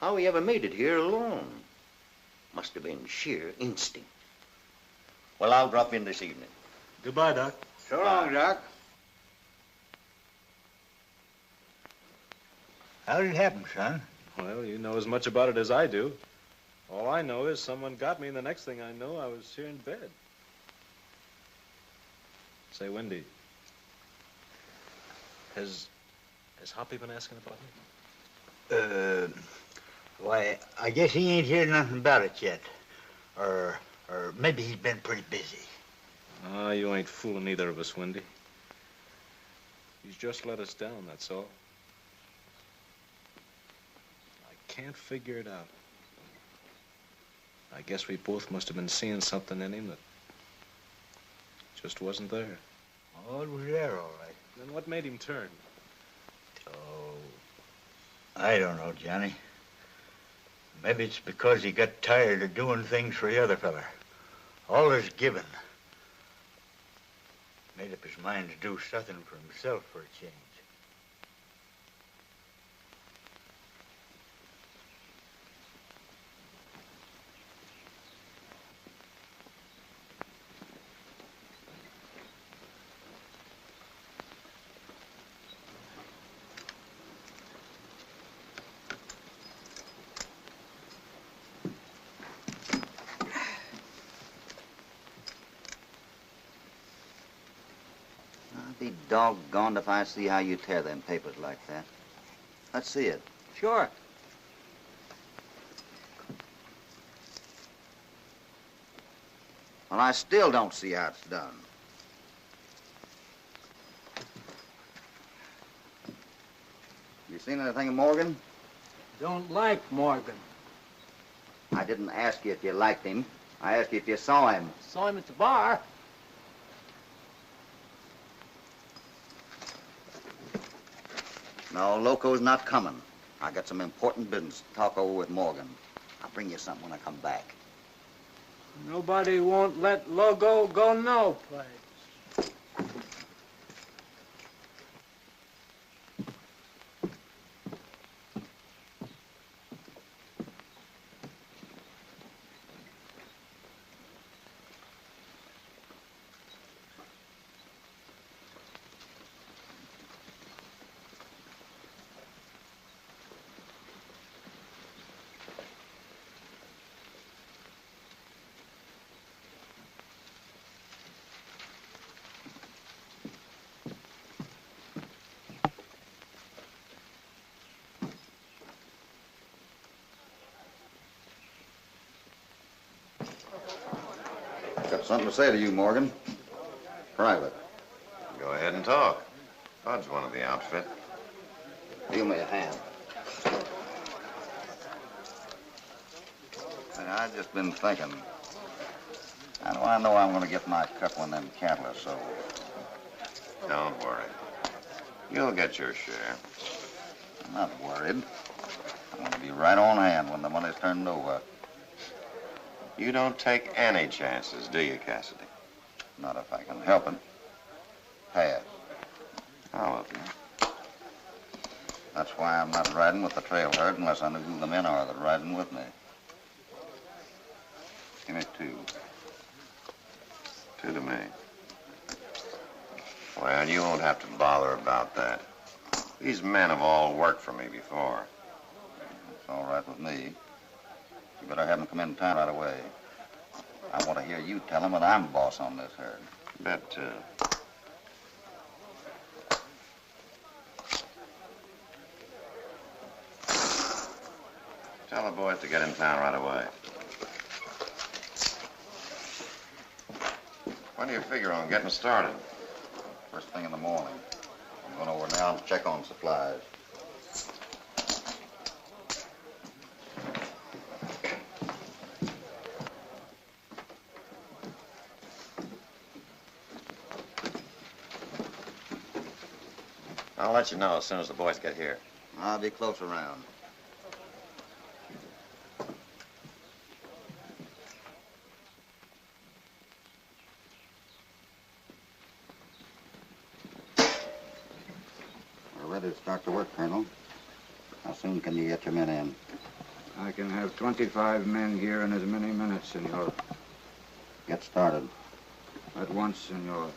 how he ever made it here alone. Must have been sheer instinct. Well, I'll drop in this evening. Goodbye, Doc. So long, Doc. How did it happen, son? Well, you know as much about it as I do. All I know is someone got me, and the next thing I know, I was here in bed. Say, Wendy, has Hoppy been asking about me? Why, I guess he ain't heard nothing about it yet. Or maybe he's been pretty busy. Ah, you ain't fooling either of us, Wendy. He's just let us down, that's all. I can't figure it out. I guess we both must have been seeing something in him that just wasn't there. Oh, it was there, all right. Then what made him turn? Oh, I don't know, Johnny. Maybe it's because he got tired of doing things for the other fella. All his giving. Made up his mind to do something for himself for a change. doggone if I see how you tear them papers like that. Let's see it. Sure. Well, I still don't see how it's done. You seen anything of Morgan? Don't like Morgan. I didn't ask you if you liked him. I asked you if you saw him. Saw him at the bar. No, Loco's not coming. I got some important business to talk over with Morgan. I'll bring you something when I come back. Nobody won't let Logo go no place. Got something to say to you, Morgan. Private. Go ahead and talk. Bud's one of the outfit. Give me a hand. Hey, I've just been thinking. How do I know I'm going to get my cut when them cattle are sold? Don't worry. You'll get your share. I'm not worried. I'm going to be right on hand when the money's turned over. You don't take any chances, do you, Cassidy? Not if I can help it. Pass. I'll help you. That's why I'm not riding with the trail herd unless I know who the men are that are riding with me. Give me 2. 2 to me. Well, you won't have to bother about that. These men have all worked for me before. It's all right with me. You better have them come in town right away. I want to hear you tell them that I'm boss on this herd. Bet too. Tell the boys to get in town right away. When do you figure on getting started? First thing in the morning. I'm going over now and check on supplies. I'll let you know as soon as the boys get here. I'll be close around. We're ready to start the work, Colonel. How soon can you get your men in? I can have 25 men here in as many minutes, senor. Get started. At once, senor.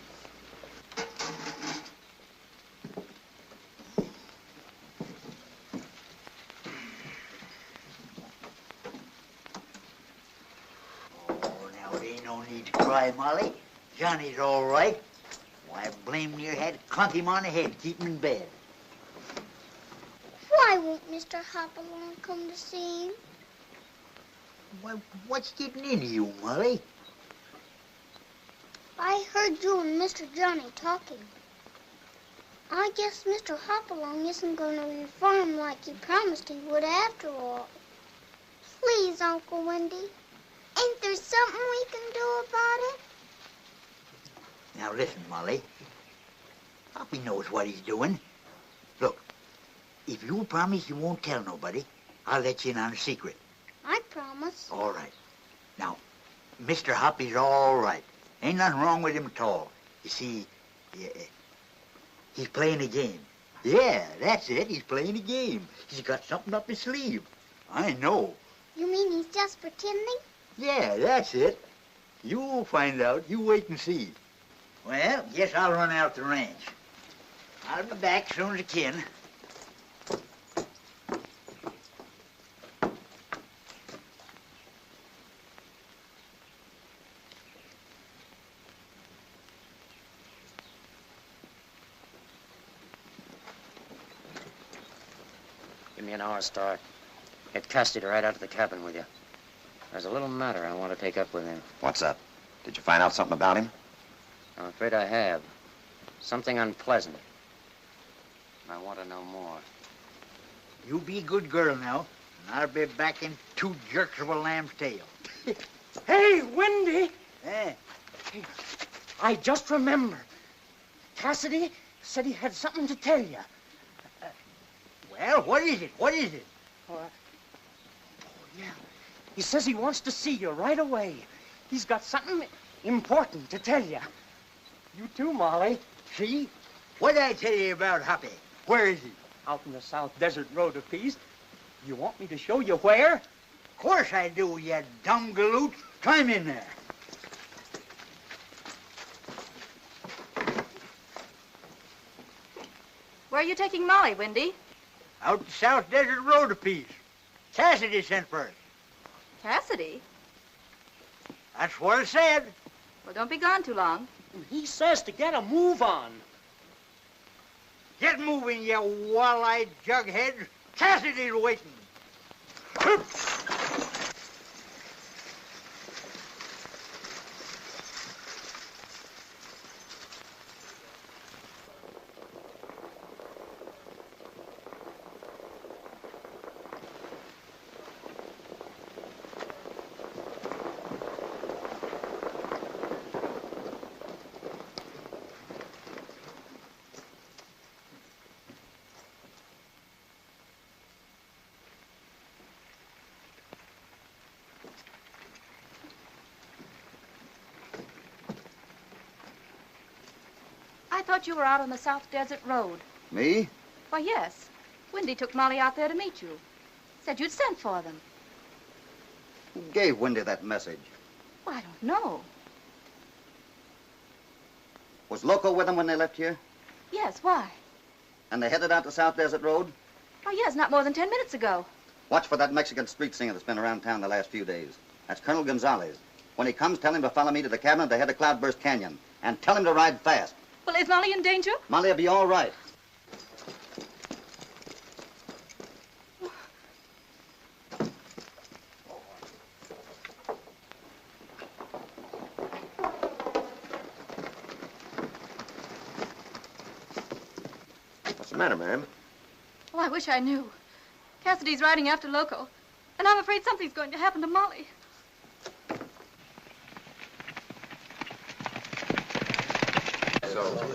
Why, Molly, Johnny's all right. Why, blame near had to clunk him on the head, keep him in bed. Why won't Mr. Hopalong come to see him? Why, what's getting into you, Molly? I heard you and Mr. Johnny talking. I guess Mr. Hopalong isn't going to reform like he promised he would after all. Please, Uncle Wendy. Ain't there something we can do about it? Now listen, Molly. Hoppy knows what he's doing. Look, if you promise you won't tell nobody, I'll let you in on a secret. I promise. All right. Now, Mr. Hoppy's all right. Ain't nothing wrong with him at all. You see, he's playing a game. Yeah, that's it. He's playing a game. He's got something up his sleeve. I know. You mean he's just pretending? Yeah, that's it. You'll find out. You wait and see. Well, guess I'll run out the ranch. I'll be back soon as I can. Give me an hour's start. Get Cassidy right out of the cabin with you. There's a little matter I want to take up with him. What's up? Did you find out something about him? I'm afraid I have. Something unpleasant. I want to know more. You be good girl now, and I'll be back in 2 jerks of a lamb's tail. Hey, Wendy! Eh? Hey, I just remembered. Cassidy said he had something to tell you. Well, what is it? What is it? Yeah. He says he wants to see you right away. He's got something important to tell you. You too, Molly. See? What'd I tell you about Hoppy? Where is he? Out in the South Desert Road a piece. You want me to show you where? Of course I do, you dumb galoot. Climb in there. Where are you taking Molly, Wendy? Out the South Desert Road a piece. Cassidy sent for us. Cassidy? That's what I said. Well, don't be gone too long. He says to get a move on. Get moving, you wall-eyed jughead. Cassidy's waiting. I thought you were out on the South Desert Road. Me? Why, yes. Wendy took Molly out there to meet you. Said you'd sent for them. Who gave Wendy that message? Well, I don't know. Was Loco with them when they left here? Yes, why? And they headed out the South Desert Road? Oh, yes, not more than 10 minutes ago. Watch for that Mexican street singer that's been around town the last few days. That's Colonel Gonzalez. When he comes, tell him to follow me to the cabin at the head of Cloudburst Canyon. And tell him to ride fast. Well, is Molly in danger? Molly will be all right. What's the matter, ma'am? Oh, I wish I knew. Cassidy's riding after Loco, and I'm afraid something's going to happen to Molly.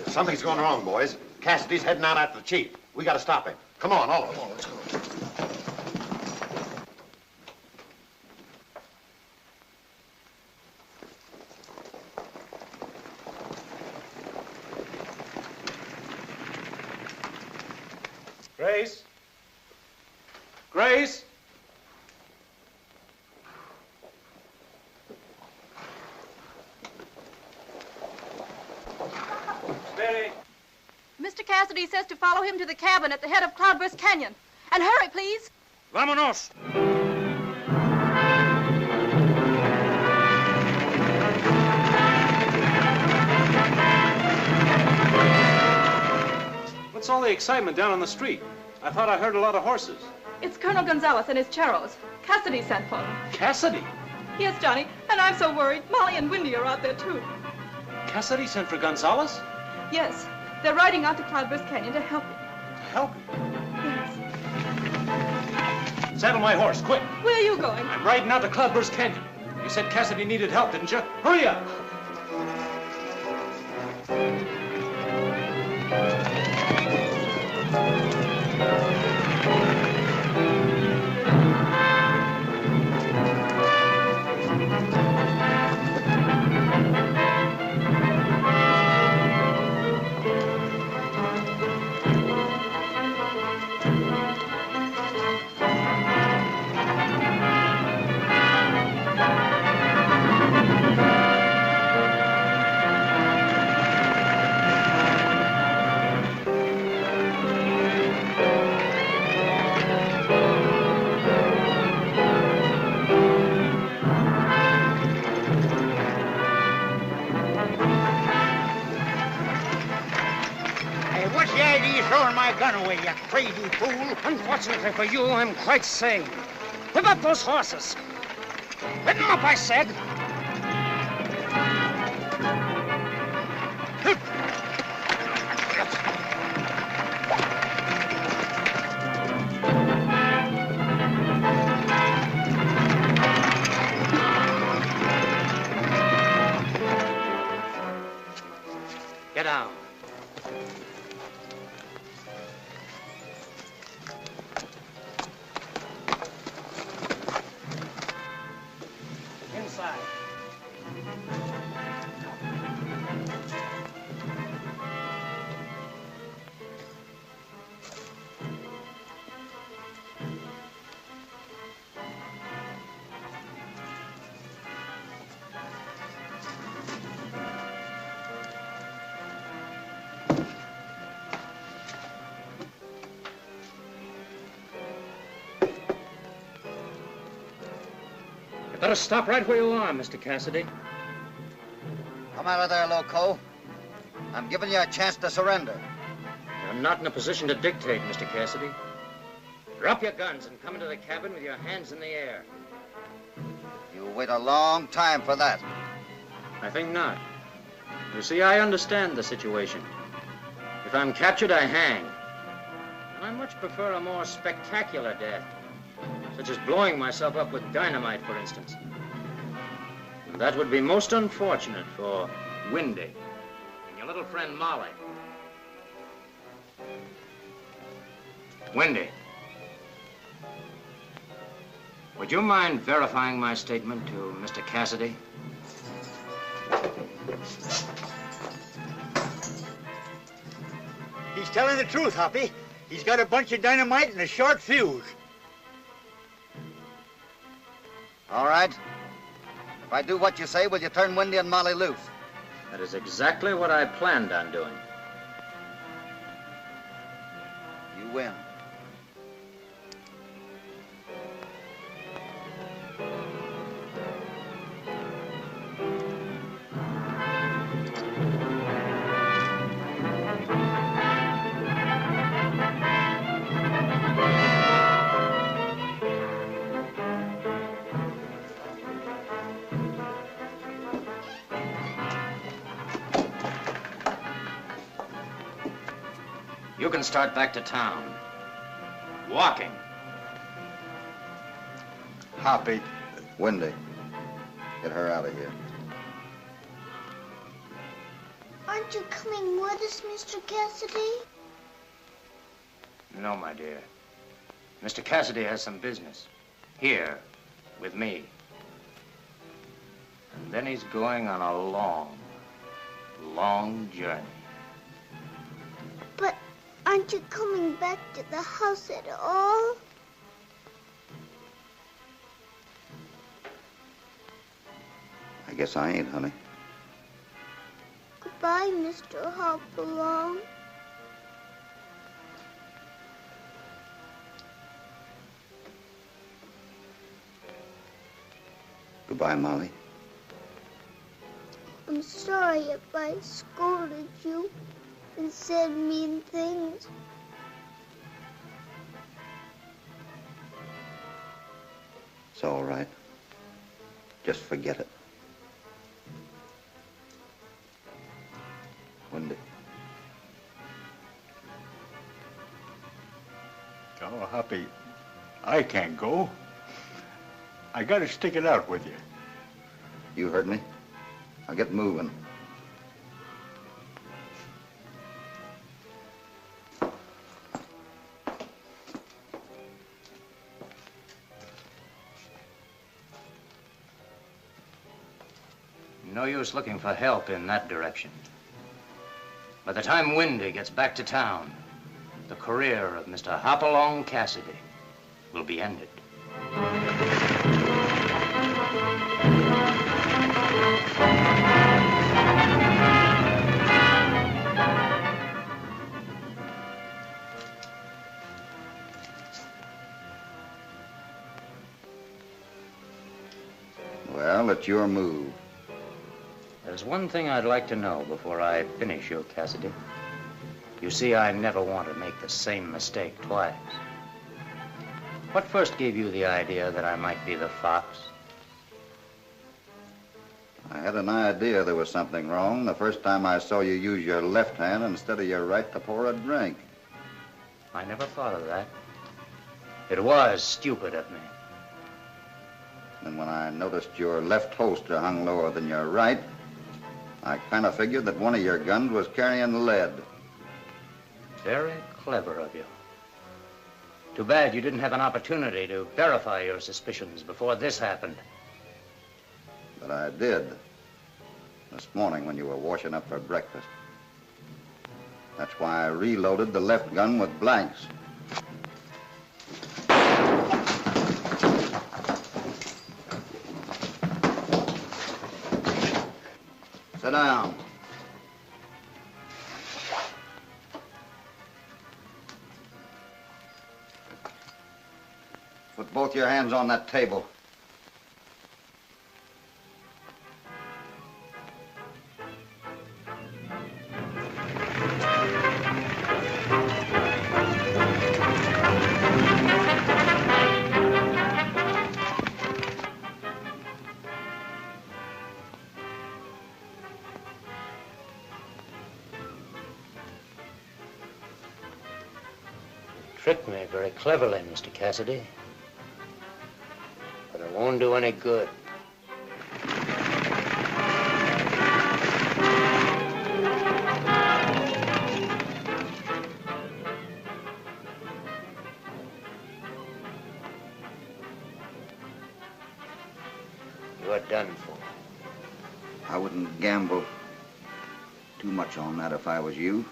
Something's going wrong, boys. Cassidy's heading out after the chief. We got to stop him. Come on, all of us. Let's go. Grace? Grace? Steady. Mr. Cassidy says to follow him to the cabin at the head of Cloudburst Canyon. And hurry, please. Vámonos. What's all the excitement down on the street? I thought I heard a lot of horses. It's Colonel Gonzalez and his charros. Cassidy sent for them. Cassidy? Yes, Johnny, and I'm so worried. Molly and Wendy are out there, too. Cassidy sent for Gonzalez? Yes, they're riding out to Cloudburst Canyon to help him. To help him? Yes. Saddle my horse, quick. Where are you going? I'm riding out to Cloudburst Canyon. You said Cassidy needed help, didn't you? Hurry up! gun away, you crazy fool. Unfortunately for you, I'm quite sane. Whip up those horses. Whip them up, I said. Get down. Inside. Better stop right where you are, Mr. Cassidy. Come out of there, loco. I'm giving you a chance to surrender. You're not in a position to dictate, Mr. Cassidy. Drop your guns and come into the cabin with your hands in the air. You wait a long time for that. I think not. You see, I understand the situation. If I'm captured, I hang. And I much prefer a more spectacular death, such as blowing myself up with dynamite, for instance. And that would be most unfortunate for Windy and your little friend Molly. Windy, would you mind verifying my statement to Mr. Cassidy? He's telling the truth, Hoppy. He's got a bunch of dynamite and a short fuse. All right. If I do what you say, will you turn Windy and Molly loose? That is exactly what I planned on doing. You win. You can start back to town. Walking. Hoppy. Windy. Get her out of here. Aren't you coming with us, Mr. Cassidy? No, my dear. Mr. Cassidy has some business. Here, with me. And then he's going on a long, long journey. But aren't you coming back to the house at all? I guess I ain't, honey. Goodbye, Mr. Hopalong. Goodbye, Molly. I'm sorry if I scolded you and said mean things. It's all right. Just forget it. Windy. Oh, Hoppy, I can't go. I gotta stick it out with you. You heard me. Now get moving. No use looking for help in that direction. By the time Windy gets back to town, the career of Mr. Hopalong Cassidy will be ended. Well, it's your move. There's one thing I'd like to know before I finish you, Cassidy. You see, I never want to make the same mistake twice. What first gave you the idea that I might be the fox? I had an idea there was something wrong the first time I saw you use your left hand instead of your right to pour a drink. I never thought of that. It was stupid of me. And when I noticed your left holster hung lower than your right, I kind of figured that one of your guns was carrying lead. Very clever of you. Too bad you didn't have an opportunity to verify your suspicions before this happened. But I did. This morning when you were washing up for breakfast. That's why I reloaded the left gun with blanks. Sit down. Put both your hands on that table. Tricked me very cleverly, Mr. Cassidy. But it won't do any good. You're done for. I wouldn't gamble too much on that if I was you.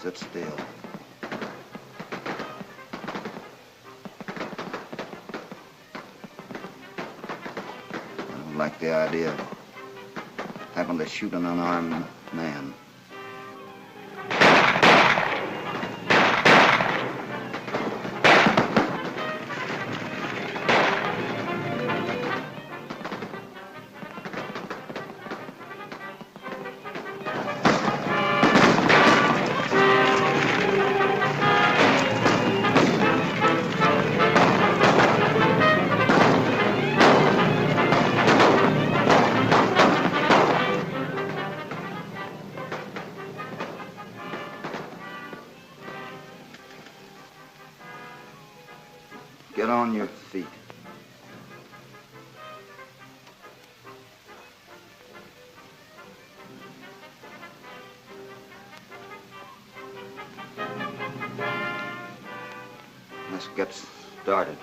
Sit still. I don't like the idea of having to shoot an unarmed man. Get on your feet. Let's get started.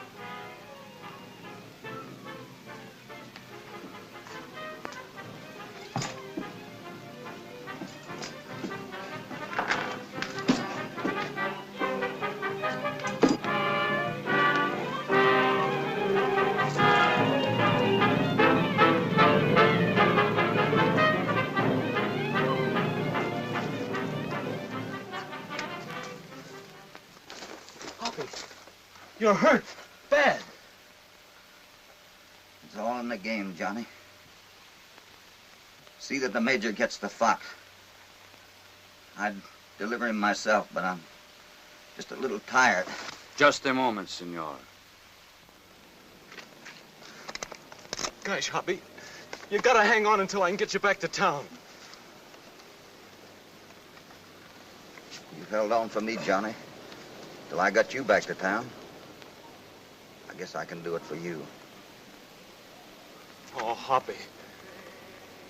You're hurt. Bad. It's all in the game, Johnny. See that the Major gets the fox. I'd deliver him myself, but I'm just a little tired. Just a moment, senor. Gosh, Hoppy, you gotta hang on until I can get you back to town. You held on for me, Johnny, till I got you back to town. I guess I can do it for you. Oh, Hoppy.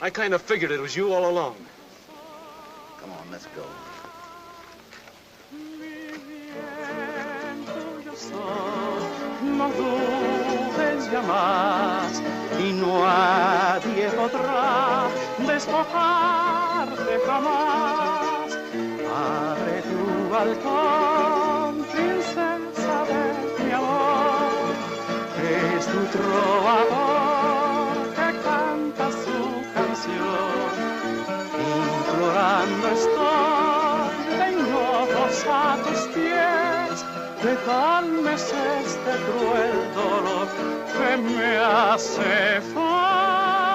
I kind of figured it was you all along. Come on, let's go. No dudes ya más y nadie podrá despojarte jamás. Abre tu balcón, princesa de mi amor, es tu trovador que canta su canción. Implorando estoy de hinojos a tus pies, que calmes este cruel dolor que me hace falta.